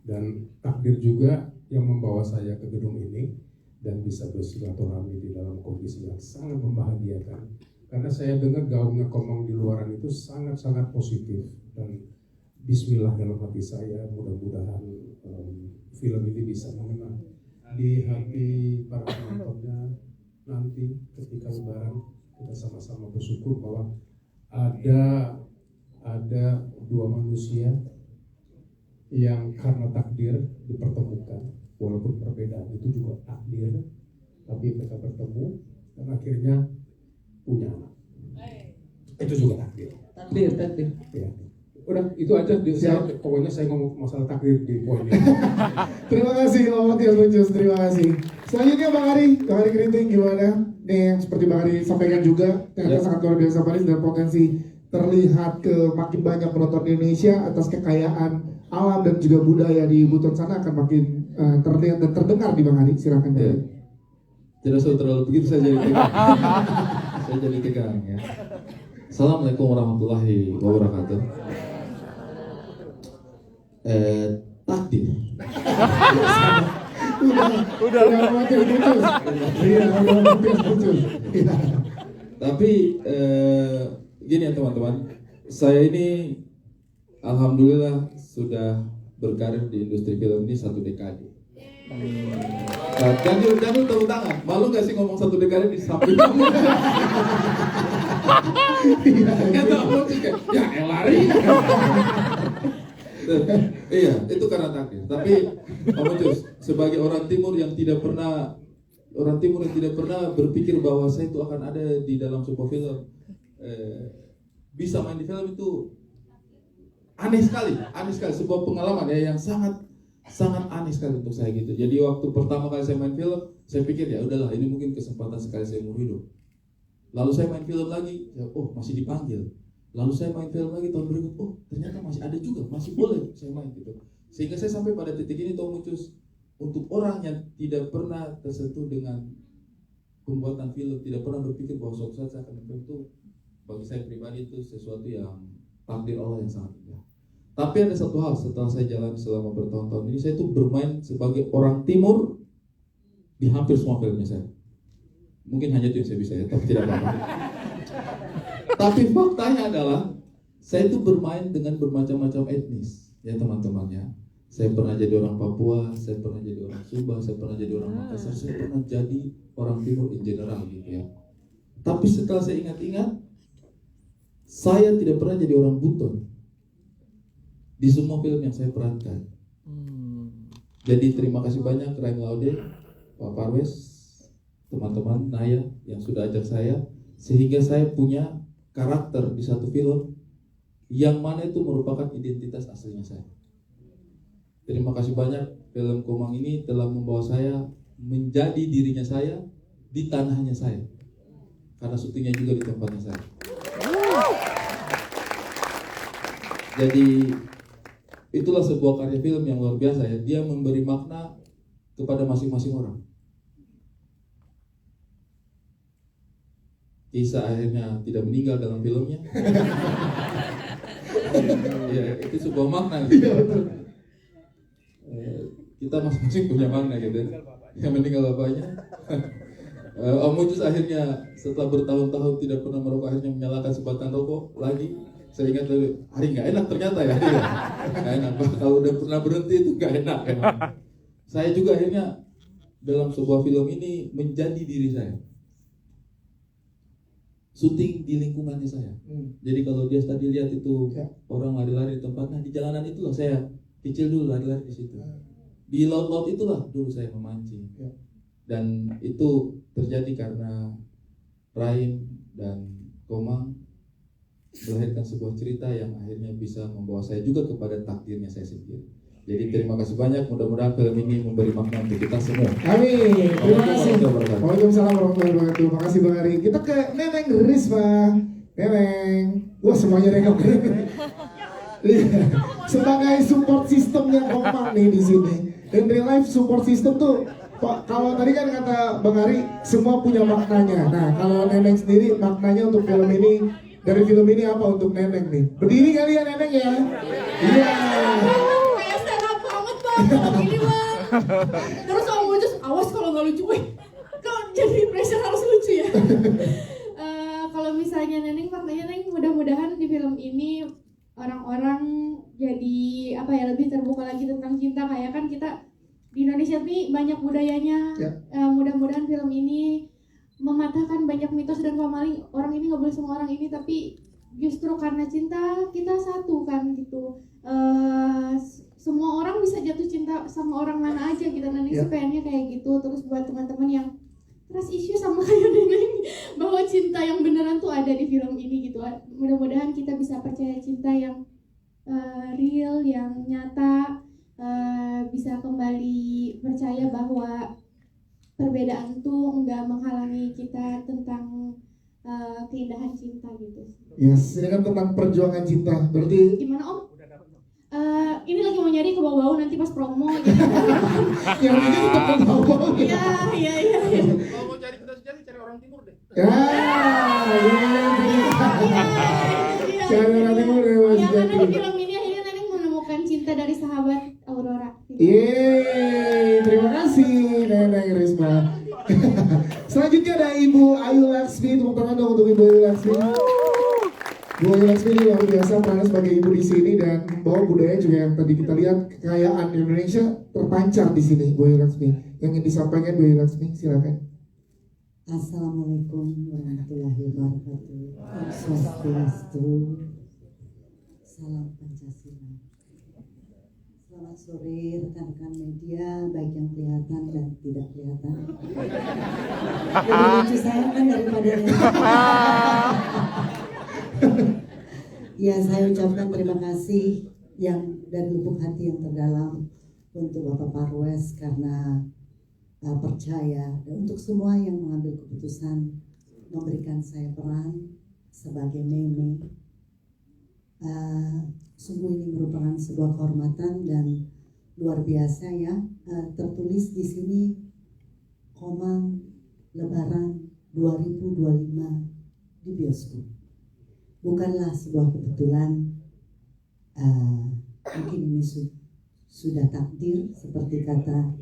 Dan takdir juga yang membawa saya ke gedung ini dan bisa bersilaturahmi di dalam kondisi yang sangat membahagiakan. Karena saya dengar gaungnya Komang di luaran itu sangat-sangat positif dan bismillah dalam hati saya, mudah-mudahan film ini bisa mengena di hati para penontonnya. Nanti ketika Lebaran kita sama-sama bersyukur bahwa ada dua manusia yang karena takdir dipertemukan, walaupun perbedaan itu juga takdir, tapi mereka bertemu dan akhirnya punya anak. Itu juga takdir.
Takdir.
Ya. Udah itu aja. Pokoknya saya ngomong masalah takdir di poin ini.
Terima kasih Om Matias Mucus, terima kasih. Selanjutnya Bang Ari Kriting gimana? Nih yang seperti Bang Ari sampaikan juga ternyata sangat luar biasa Paris dan potensi terlihat ke makin banyak penonton Indonesia atas kekayaan alam dan juga budaya di Buton sana akan makin terlihat dan terdengar di Bang Ari. Silakan.
Ya. Tidak usah terlalu begitu, saya jadi tegang. Saya jadi tegang ya. Assalamualaikum warahmatullahi wabarakatuh. Takdir.
Udah
Tapi gini ya teman-teman, saya ini alhamdulillah sudah berkarir di industri film ini 1 dekade. Nah, jangan tepuk tangan. Malu gak sih ngomong 1 dekade di samping kamu? Ya lari. Iya, itu karena takdir. Tapi Om Mucus, sebagai orang timur yang tidak pernah berpikir bahwa saya itu akan ada di dalam sebuah film, bisa main di film itu aneh sekali sebuah pengalaman ya yang sangat aneh sekali untuk saya gitu. Jadi waktu pertama kali saya main film, saya pikir ya udahlah ini mungkin kesempatan sekali saya umur hidup. Lalu saya main film lagi, oh masih dipanggil. Lalu saya main film lagi tahun berikut, oh ternyata masih ada juga, masih boleh saya main gitu. Sehingga saya sampai pada titik ini Om Mucus, untuk orang yang tidak pernah tersentuh dengan pembuatan film, tidak pernah berpikir bahwa suatu saat saya akan main film itu, bagi saya pribadi itu sesuatu yang takdir Allah yang sangat indah. Tapi ada satu hal setelah saya jalan selama bertahun-tahun ini, saya tuh bermain sebagai orang timur di hampir semua filmnya saya. Mungkin hanya itu yang saya bisa ya, tapi tidak apa-apa. Tapi faktanya adalah saya itu bermain dengan bermacam-macam etnis ya teman-temannya. Saya pernah jadi orang Papua, saya pernah jadi orang Sumba, saya pernah jadi orang Makassar, saya pernah jadi orang timur in general gitu ya. Tapi setelah saya ingat-ingat, saya tidak pernah jadi orang Buton di semua film yang saya perankan. Jadi terima kasih banyak Raim Laude, Pak Parwes, teman-teman Naya yang sudah ajak saya, sehingga saya punya karakter di satu film yang mana itu merupakan identitas aslinya saya. Terima kasih banyak, film Komang ini telah membawa saya menjadi dirinya saya di tanahnya saya, karena syutingnya juga di tempatnya saya. Jadi itulah sebuah karya film yang luar biasa ya. Dia memberi makna kepada masing-masing orang. Kisah akhirnya tidak meninggal dalam filmnya. Ya, itu sebuah makna gitu. Kita masing-masing punya makna gitu. Yang meninggal bapaknya. Om Ucus akhirnya setelah bertahun-tahun tidak pernah merokok, akhirnya menyalakan sebatang rokok lagi. Saya ingat dulu, hari nggak enak ternyata ya. Nggak enak, kalau udah pernah berhenti itu nggak enak ya. Saya juga akhirnya dalam sebuah film ini menjadi diri saya. Syuting di lingkungannya saya. Jadi kalau dia tadi lihat itu orang lari-lari di tempat, nah di jalanan itulah saya kecil dulu lari-lari di situ. Di laut-laut itulah dulu saya memancing. Dan itu terjadi karena Raim dan Komang melahirkan sebuah cerita yang akhirnya bisa membawa saya juga kepada takdirnya saya sendiri. Jadi terima kasih banyak, mudah-mudahan film ini memberi makna untuk kita semua.
Amin. Terima kasih. Waalaikumsalam warahmatullahi wabarakatuh. Makasih Bang Ari. Kita ke Neneng Risma. Neneng. Wah semuanya rekam. Sebagai support systemnya Komang nih di sini. In real life support system tuh, Pak, kalau tadi kan kata Bang Ari semua punya maknanya. Nah kalau Neneng sendiri maknanya untuk film ini, dari film ini apa untuk Neneng nih? Berdiri kali ya Neneng ya? Iya.
Kayak stand up banget bang, kalau gini bang. Terus Om Ucus, awas kalau nggak lucu, kok jadi pressure harus lucu ya? Kalau misalnya Neneng, maknanya Neneng mudah-mudahan di film ini orang-orang jadi apa ya, lebih terbuka lagi tentang cinta. Kayak kan kita di Indonesia ini banyak budayanya. Mudah-mudahan film ini mematahkan banyak mitos dan pamaling. Orang ini nggak boleh sama orang ini, tapi justru karena cinta kita satu kan gitu. Semua orang bisa jatuh cinta sama orang mana aja gitu. Neneng sih pengennya kayak gitu. Terus buat teman-teman yang trust issue sama kayak Neneng, bahwa cinta yang beneran tuh ada di film ini gitu. Mudah-mudahan kita bisa percaya cinta yang real, yang nyata, bisa kembali percaya bahwa perbedaan tuh nggak menghalangi kita tentang keindahan cinta gitu.
Yes, ini kan tentang perjuangan cinta. Berarti
gimana Om? Ini lagi mau nyari ke bawah-bawah nanti pas promo.
yang ini tetap ke bawah.
Iya.
Kalau mau cari kita cari orang timur deh.
Cari orang timur deh Mas.
Karena di film ini akhirnya Neneng menemukan cinta dari sahabat Aurora.
Terima kasih Neneng Risma. Selanjutnya ada Ibu Ayu Laksmi, tepuk tangan dong untuk Ibu Ayu Laksmi. Ibu Ayu Laksmi ini luar biasa peran sebagai ibu di sini dan bawa budaya juga yang tadi kita lihat, kekayaan Indonesia terpancar di sini. Ibu Ayu Laksmi, yang ingin disampaikan Ibu Ayu Laksmi, silakan.
Assalamualaikum warahmatullahi wabarakatuh. Swastiastu. Salam Pancasila. Selamat sore rekan-rekan media, baik yang kelihatan dan tidak kelihatan. Lebih lucu saya kan daripada ya, saya ucapkan terima kasih yang dari lubuk hati yang terdalam untuk Bapak Parwes karena percaya, dan untuk semua yang mengambil keputusan memberikan saya peran sebagai Meme. Sungguh ini merupakan sebuah kehormatan dan luar biasa ya. Tertulis di sini Komang Lebaran 2025 di bioskop. Bukanlah sebuah kebetulan. mungkin ini sudah takdir seperti kata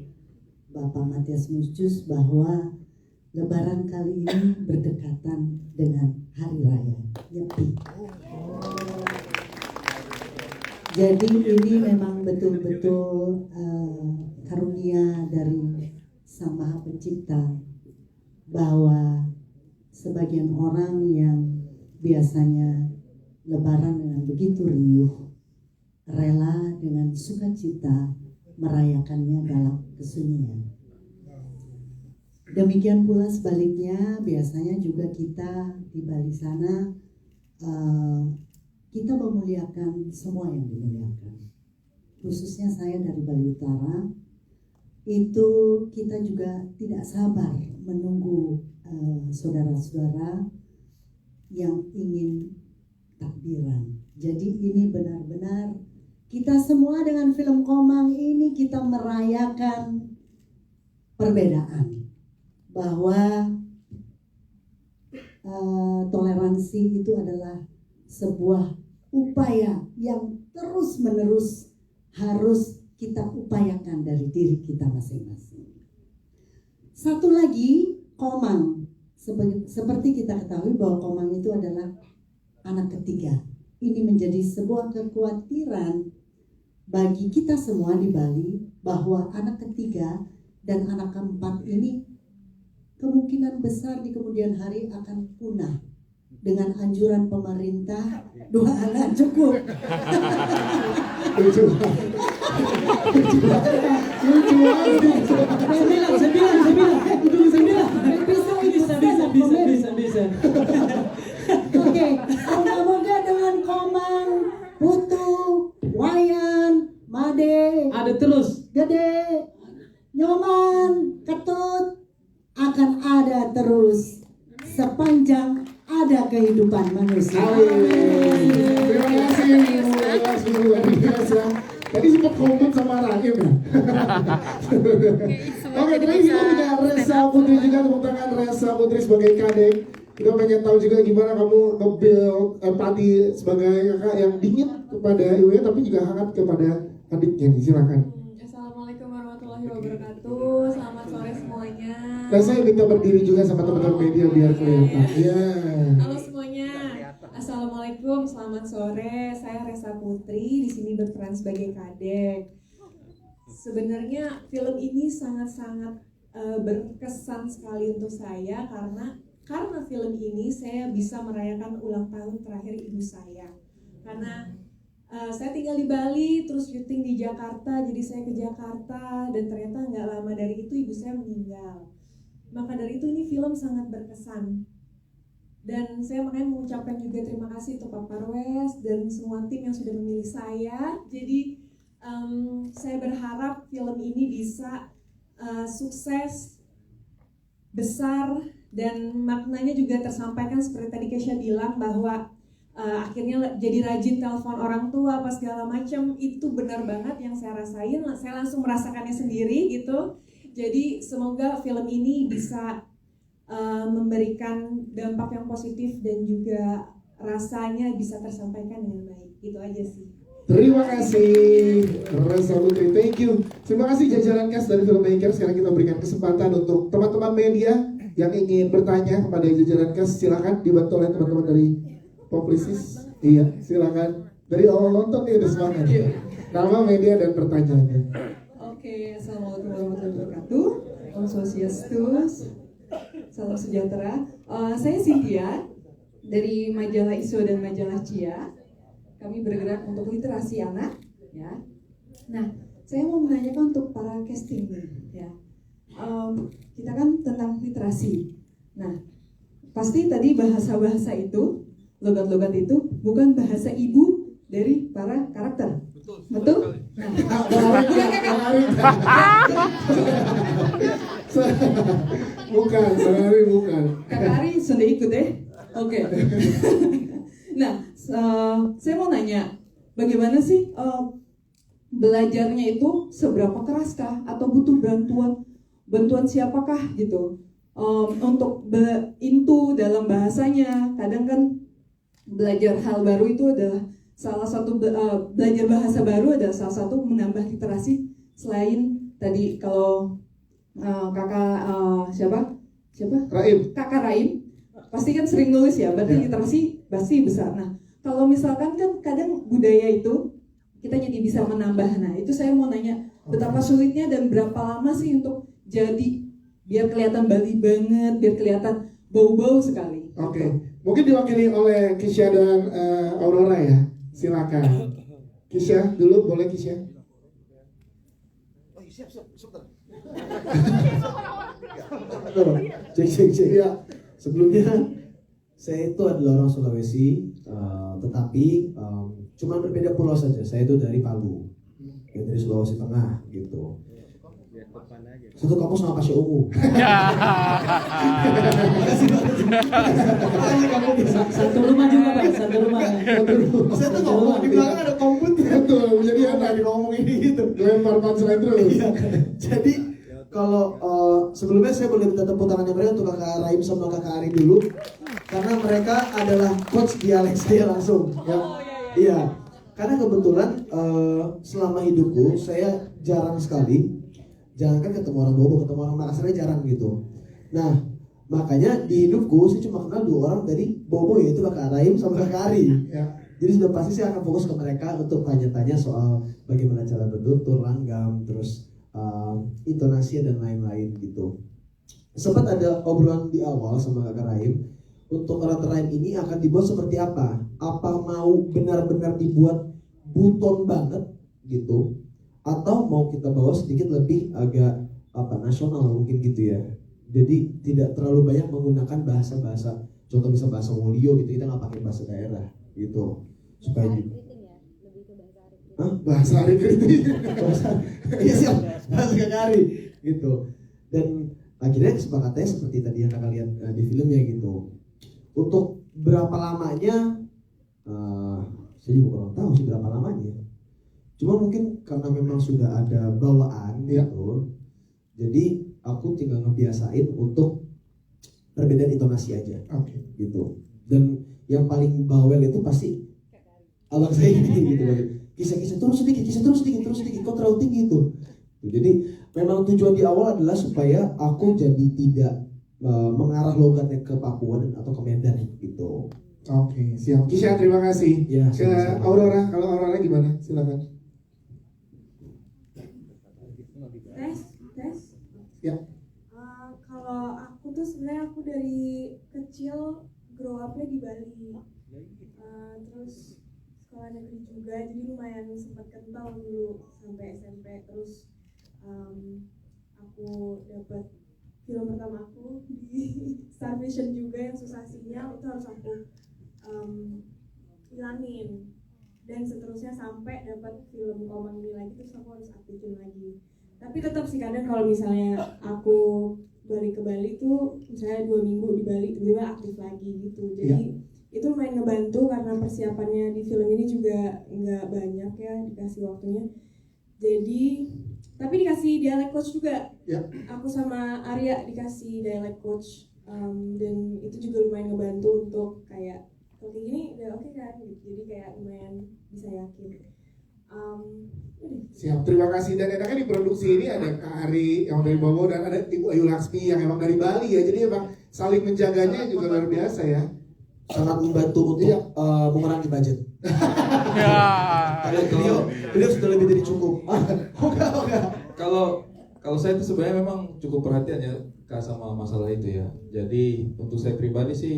Bapak Matias Muscus bahwa Lebaran kali ini berdekatan dengan Hari Raya Nyepi. Jadi ini memang betul-betul karunia dari Sang Maha Pencipta bahwa sebagian orang yang biasanya Lebaran dengan begitu riuh rela dengan sukacita merayakannya dalam kesunyian. Demikian pula sebaliknya, biasanya juga kita di Bali sana kita memuliakan semua yang dimuliakan. Khususnya saya dari Bali Utara, itu kita juga tidak sabar menunggu saudara-saudara yang ingin takbiran. Jadi ini benar-benar kita semua dengan film Komang ini kita merayakan perbedaan, bahwa toleransi itu adalah sebuah upaya yang terus-menerus harus kita upayakan dari diri kita masing-masing. Satu lagi, Komang. Seperti kita ketahui bahwa Komang itu adalah anak ketiga. Ini menjadi sebuah kekhawatiran bagi kita semua di Bali bahwa anak ketiga dan anak keempat ini kemungkinan besar di kemudian hari akan punah. Dengan anjuran pemerintah, 2 anak cukup.
Bisa.
Oke, moga-moga dengan Komang, Putu, Wayan, Made,
ada terus,
Gede, Nyoman, Ketut akan ada terus sepanjang ada kehidupan manusia.
Terima kasih luar biasa. Tadi sempat komit sama Rahim ya. Oke, terus kita punya Resa Putri juga, tepuk tangan Resa Putri sebagai kadek. Kita pengen tahu juga gimana kamu nge-build empati sebagai kakak yang dingin kepada ibunya tapi juga hangat kepada adiknya. Silakan.
Assalamualaikum warahmatullahi wabarakatuh. Selamat sore semuanya.
Dan saya minta berdiri juga sama teman-teman media biar kelihatan. Iya.
Halo semuanya. Assalamualaikum, selamat sore. Saya Resa Putri, di sini berperan sebagai kadek. Sebenarnya film ini sangat-sangat berkesan sekali untuk saya karena film ini saya bisa merayakan ulang tahun terakhir ibu saya. Karena saya tinggal di Bali, terus syuting di Jakarta, jadi saya ke Jakarta dan ternyata nggak lama dari itu ibu saya meninggal. Maka dari itu ini film sangat berkesan. Dan saya makanya mengucapkan juga terima kasih untuk Pak Parwes dan semua tim yang sudah memilih saya. Jadi saya berharap film ini bisa sukses, besar, dan maknanya juga tersampaikan seperti tadi Kesha bilang bahwa akhirnya jadi rajin telepon orang tua apa segala macam. Itu benar banget yang saya rasain, saya langsung merasakannya sendiri gitu. Jadi semoga film ini bisa memberikan dampak yang positif dan juga rasanya bisa tersampaikan dengan baik. Gitu aja sih.
Terima kasih Resa Putri, thank you. Terima kasih jajaran cast dari Filmmaker. Sekarang kita berikan kesempatan untuk teman-teman media yang ingin bertanya kepada jajaran cast. Silakan dibantu oleh teman-teman dari Publicis. Iya, silakan. Dari awal nonton nih udah semangat. Nama, media, dan pertanyaannya.
Oke, assalamualaikum warahmatullahi wabarakatuh. Om Swastiastu, salam sejahtera. Saya Cynthia dari majalah ISO dan majalah Cia. Kami bergerak untuk literasi anak, ya. Nah, saya mau menanyakan untuk para casting, ya. Kita kan tentang literasi. Nah, pasti tadi bahasa-bahasa itu, logat-logat itu bukan bahasa ibu dari para karakter. Betul? Nah,
bukan.
Kakak Ari sudah ikut ya? Oke. Nah, saya mau nanya, bagaimana sih belajarnya itu seberapa keraskah atau butuh bantuan siapakah gitu untuk into dalam bahasanya? Kadang kan belajar hal baru itu adalah
salah satu belajar bahasa baru adalah salah satu menambah literasi. Selain tadi kalau kakak siapa
Raim,
kakak Raim pasti kan sering nulis ya, berarti literasi pasti besar. Nah kalau misalkan kan kadang budaya itu kita jadi bisa menambah. Nah itu saya mau nanya betapa sulitnya dan berapa lama sih untuk jadi biar kelihatan Bali banget, biar kelihatan bau-bau sekali.
Oke. Mungkin diwakili oleh Kisha dan Aurora ya. Silakan. Kisha dulu, boleh Kisha?
Oh, siap, sebentar.
Cek. Ya. Sebelumnya saya itu adalah orang Sulawesi, tetapi cuma berbeda pulau saja. Saya itu dari Palu, dari Sulawesi Tengah gitu. Satu kampus sama kasih umum.
Satu rumah juga Pak, satu rumah.
Saya tuh ngomong di belakang ada komputer.
Betul, jadi
ada ngomong ini gitu.
Lempar punchline terus.
Jadi kalau sebelumnya saya boleh minta tepuk tangannya mereka untuk kakak Raim sama kakak Ari dulu, karena mereka adalah coach dialek saya langsung. Ya. Iya. Karena kebetulan selama hidupku saya jarang sekali. Jangan kan ketemu orang Bobo, ketemu orang Makassarnya jarang gitu. Nah, makanya di hidupku saya cuma kenal 2 orang dari Bobo, yaitu kakak Raim sama kakak Ari.
Ya.
Jadi sudah pasti saya akan fokus ke mereka untuk tanya-tanya soal bagaimana cara bertutur, langgam, terus intonasi dan lain-lain gitu. Sempat ada obrolan di awal sama kakak Raim, untuk karakter Raim ini akan dibuat seperti apa? Apa mau benar-benar dibuat buton banget gitu? Atau mau kita bawa sedikit lebih agak nasional mungkin gitu ya. Jadi tidak terlalu banyak menggunakan bahasa-bahasa, contoh bisa bahasa Wolio gitu, kita nggak pakai bahasa daerah gitu supaya juga. Bahasa Ari kritik. Iya siap, bahasa Ari gitu. Dan akhirnya kesepakatannya seperti tadi yang kakak lihat di filmnya gitu. Untuk berapa lamanya, saya juga kurang tahu sih berapa lamanya. Cuma mungkin karena memang sudah ada bawaan gitu, jadi aku tinggal ngebiasain untuk perbedaan intonasi aja, gitu. Dan yang paling bawel itu pasti abang saya ini gitu. Kisah-kisah terus sedikit, kok terlalu tinggi itu. Jadi memang tujuan di awal adalah supaya aku jadi tidak mengarah logatnya ke Papua atau ke Medan gitu.
Oke, siap. Kisha, terima kasih.
Ya,
ke Aurora, kalau Aurora gimana? Silakan.
Tes.
Ya.
Kalau aku tuh sebenarnya aku dari kecil grow up-nya di Bali. Terus sekolah negeri juga, jadi lumayan sempat kental dulu sampai SMP. Terus aku dapat film pertama aku di Star Vision juga yang susah sinyal, itu harus aku hilangin. Dan seterusnya sampai dapat film Komang ini lagi, terus aku harus aktifin lagi. Tapi tetap sih kadang kalau misalnya aku balik ke Bali tuh misalnya 2 minggu di Bali tiba-tiba aktif lagi gitu. Jadi itu lumayan ngebantu karena persiapannya di film ini juga nggak banyak ya dikasih waktunya. Jadi tapi dikasih dialect coach juga. Aku sama Arya dikasih dialect coach dan itu juga lumayan ngebantu untuk kayak kalau kayak gini udah oke kan gitu. Jadi kayak lumayan bisa yakin.
Siap, terima kasih. Dan enaknya di produksi ini ada Kak Ari yang dari Bobo dan ada Ibu Ayu Laksmi yang emang dari Bali ya. Jadi emang saling menjaganya juga luar biasa ya.
Sangat membantu untuk mengurangi budget. Karena beliau sudah lebih dari cukup.
Kalau saya itu sebenarnya memang cukup perhatian ya Kak sama masalah itu ya. Jadi untuk saya pribadi sih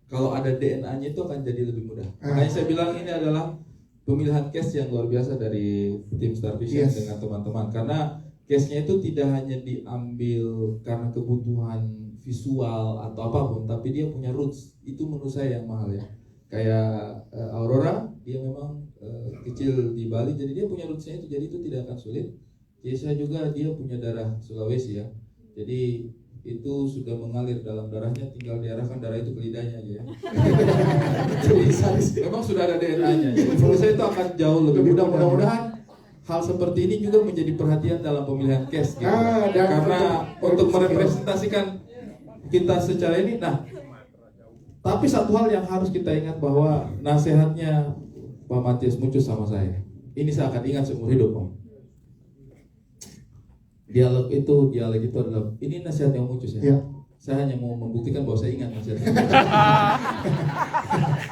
kalau ada DNA-nya itu akan jadi lebih mudah. Makanya saya bilang ini adalah pemilihan cast yang luar biasa dari tim Star Vision dengan teman-teman. Karena case-nya itu tidak hanya diambil karena kebutuhan visual atau apapun, tapi dia punya roots. Itu menurut saya yang mahal ya. Kayak Aurora, dia memang kecil di Bali, jadi dia punya roots-nya itu, jadi itu tidak akan sulit. Kisha juga dia punya darah Sulawesi ya. Jadi itu sudah mengalir dalam darahnya, tinggal diarahkan darah itu ke lidahnya aja ya. Jadi memang sudah ada DNA-nya. Menurut saya itu akan jauh lebih mudah. Mudah-mudahan hal seperti ini juga menjadi perhatian dalam pemilihan cast gitu. Karena untuk merepresentasikan kita secara ini, nah Tapi satu hal yang harus kita ingat bahwa nasihatnya Pak Matius Mucus sama saya, ini saya akan ingat seumur hidup, Om. Dialog itu adalah, ini nasihat yang Mucus ya. Saya hanya mau membuktikan bahwa saya ingat nasihatnya.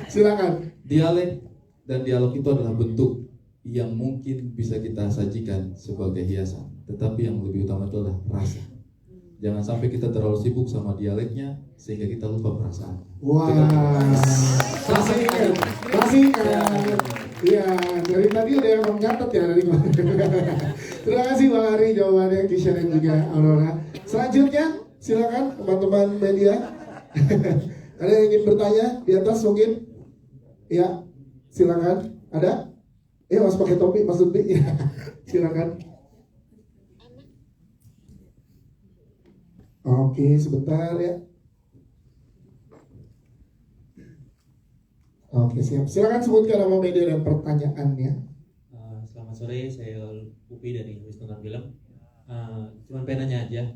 Silakan.
Dialog itu adalah bentuk yang mungkin bisa kita sajikan sebagai hiasan, tetapi yang lebih utama itu adalah rasa. Jangan sampai kita terlalu sibuk sama dialeknya sehingga kita lupa perasaan.
Wah, masih kan. Iya, dari tadi ada yang mencatat ya dari kemarin. Terima kasih Bang Ari jawabannya, Kisha dan juga Aurora. Selanjutnya silakan teman-teman media. Ada yang ingin bertanya di atas mungkin? Ya, silakan. Ada? Mas pakai topi Mas Lutfi. Silakan. Oke, sebentar ya. Oke, siap. Silakan sebutkan nama media dan pertanyaannya.
Selamat sore, saya Upi dari Wisnu Film. Cuman pengen nanya aja.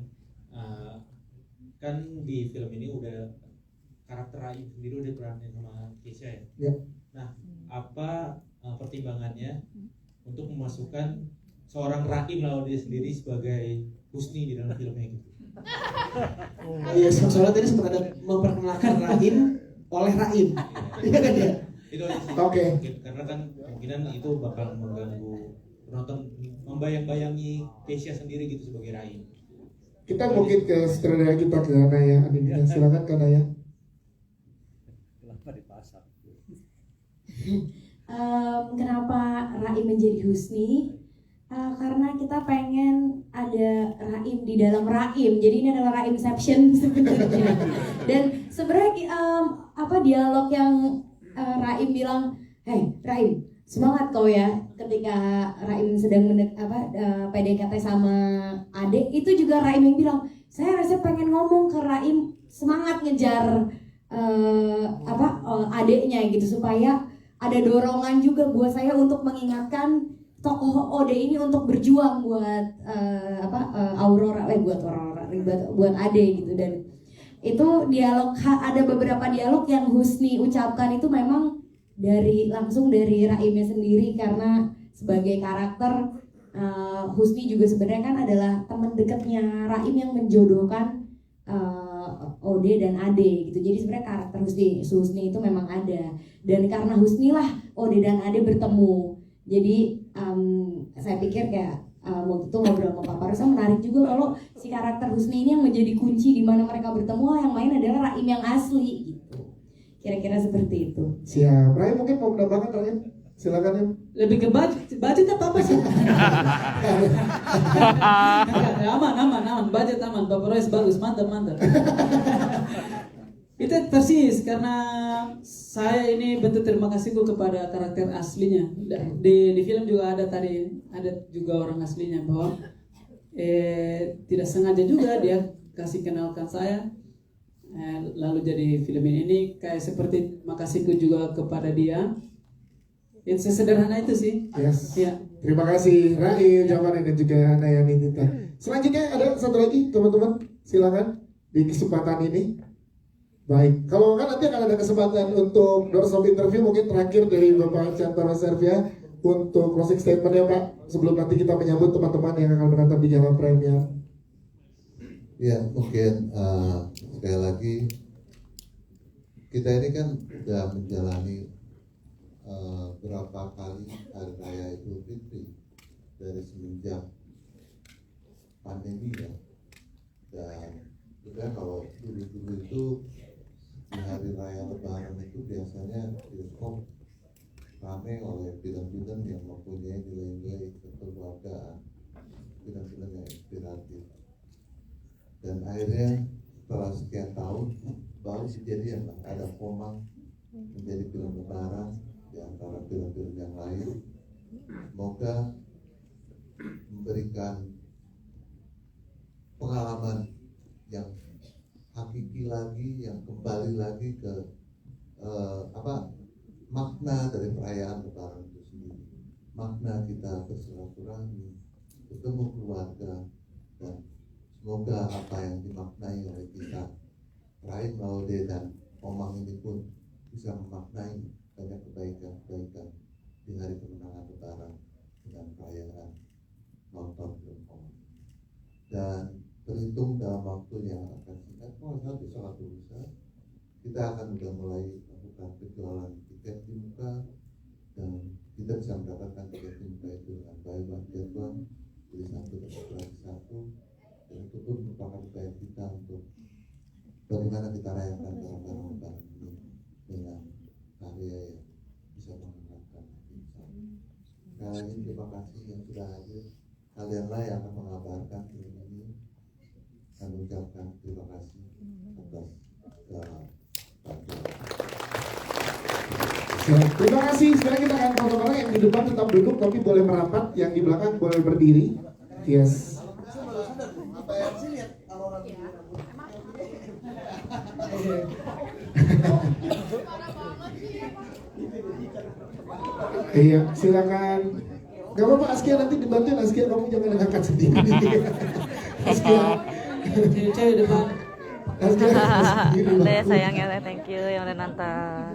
Kan di film ini udah karakter Raim sendiri udah peranin sama Kisha ya. Nah, apa pertimbangannya untuk memasukkan seorang Raim Laude sendiri sebagai Husni di dalam filmnya gitu?
Iya, soalnya tadi sempat ada memperkenalkan Raim oleh Raim. Iya kan ya?
Itu
Oke.
Karena kan kemungkinan itu bakal mengganggu penonton, membayang-bayangi Kesha sendiri gitu sebagai Raim.
Kita mungkin ke sutradara kita ke Naya. Silakan ke Naya.
Kenapa dipasang?
Kenapa Raim menjadi Husni? Karena kita pengen ada Raim di dalam Raim, jadi ini adalah Raimception sebenarnya. Dan sebenarnya dialog yang Raim bilang, "Hey Raim, semangat kau ya." Ketika Raim sedang PDKT sama Ade, itu juga Raim yang bilang, "Saya rasa pengen ngomong ke Raim semangat ngejar adeknya gitu, supaya ada dorongan juga buat saya untuk mengingatkan tokoh Ode ini untuk berjuang buat buat Ade gitu." Dan itu dialog, ada beberapa dialog yang Husni ucapkan itu memang langsung dari Raimnya sendiri, karena sebagai karakter Husni juga sebenarnya kan adalah teman dekatnya Raim yang menjodohkan Ode dan Ade gitu. Jadi sebenarnya karakter Husni itu memang ada, dan karena Husni lah Ode dan Ade bertemu. Jadi saya pikir kayak waktu itu ngobrol sama Pak Parusa, menarik juga kalau si karakter Husni ini yang menjadi kunci di mana mereka bertemu, yang main adalah Raim yang asli gitu. Kira-kira seperti itu.
Siap. Raim mungkin mau menambahkan Raim? Silakan ya.
Lebih ke budget apa sih? Aman. Budget aman. Bapak Royce bagus, mantap. Itu persis karena saya ini bentuk terima kasihku kepada karakter aslinya. Di film juga ada juga orang aslinya, bahwa tidak sengaja juga dia kasih kenalkan saya, lalu jadi film ini kayak seperti makasihku juga kepada dia. Yang sesederhana itu sih.
Yes.
Ya.
Terima kasih Raim jawabannya dan juga Naya Nindita. Selanjutnya ada satu lagi teman-teman, silakan di kesempatan ini. Baik, kalau kan nanti akan ada kesempatan untuk doors of interview, mungkin terakhir dari Bapak Chantara Servia untuk closing statement ya Pak, sebelum nanti kita menyambut teman-teman yang akan menonton di Jalan Premier.
Ya, mungkin sekali lagi kita ini kan sudah menjalani berapa kali hari raya Idul Fitri dari semenjak pandemi ya. Dan juga kalau dulu itu di hari raya Lebaran itu biasanya bioskop ramai oleh film-film yang mempunyai nilai-nilai kekeluargaan, film-film yang inspiratif. Dan akhirnya setelah sekian tahun baru kejadian lah, ada Komang menjadi film Lebaran di antara film-film yang lain. Semoga memberikan pengalaman yang hakiki lagi, yang kembali lagi ke makna dari perayaan Lebaran itu sendiri. Makna kita bersilaturahmi, bertemu keluarga, dan semoga apa yang dimaknai oleh kita Raim Laude dan Komang ini pun bisa memaknai banyak kebaikan-kebaikan di hari kemenangan Lebaran dengan perayaan nonton film Komang. Dan terhitung dalam waktu yang akan singkat, saat besok atau lusa, kita akan udah mulai lakukan penjualan tiket di muka, dan kita bisa mendapatkan tiket di muka itu dengan buy one get one, jadi satu dapat gratis satu, dan itu pun merupakan upaya kita untuk bagaimana kita rayakan barang-barang Lebaran ini dengan karya yang bisa mengangkat kita. Sekali lagi terima kasih yang sudah hadir. Kalianlah yang akan mengabarkan film ini. Kami ucapkan terima kasih atas segala bantuan.
Terima kasih. Sekarang kita akan foto bareng. Yang di depan tetap duduk tapi boleh merapat, yang di belakang boleh berdiri. Yes. Iya, silakan. Gak apa-apa Askia, nanti dibantuin Askia, kamu jangan ngangkat sendiri. Askia.
Cewek depan.
Askia sendiri.
Sayangnya, thank you yang udah nonton.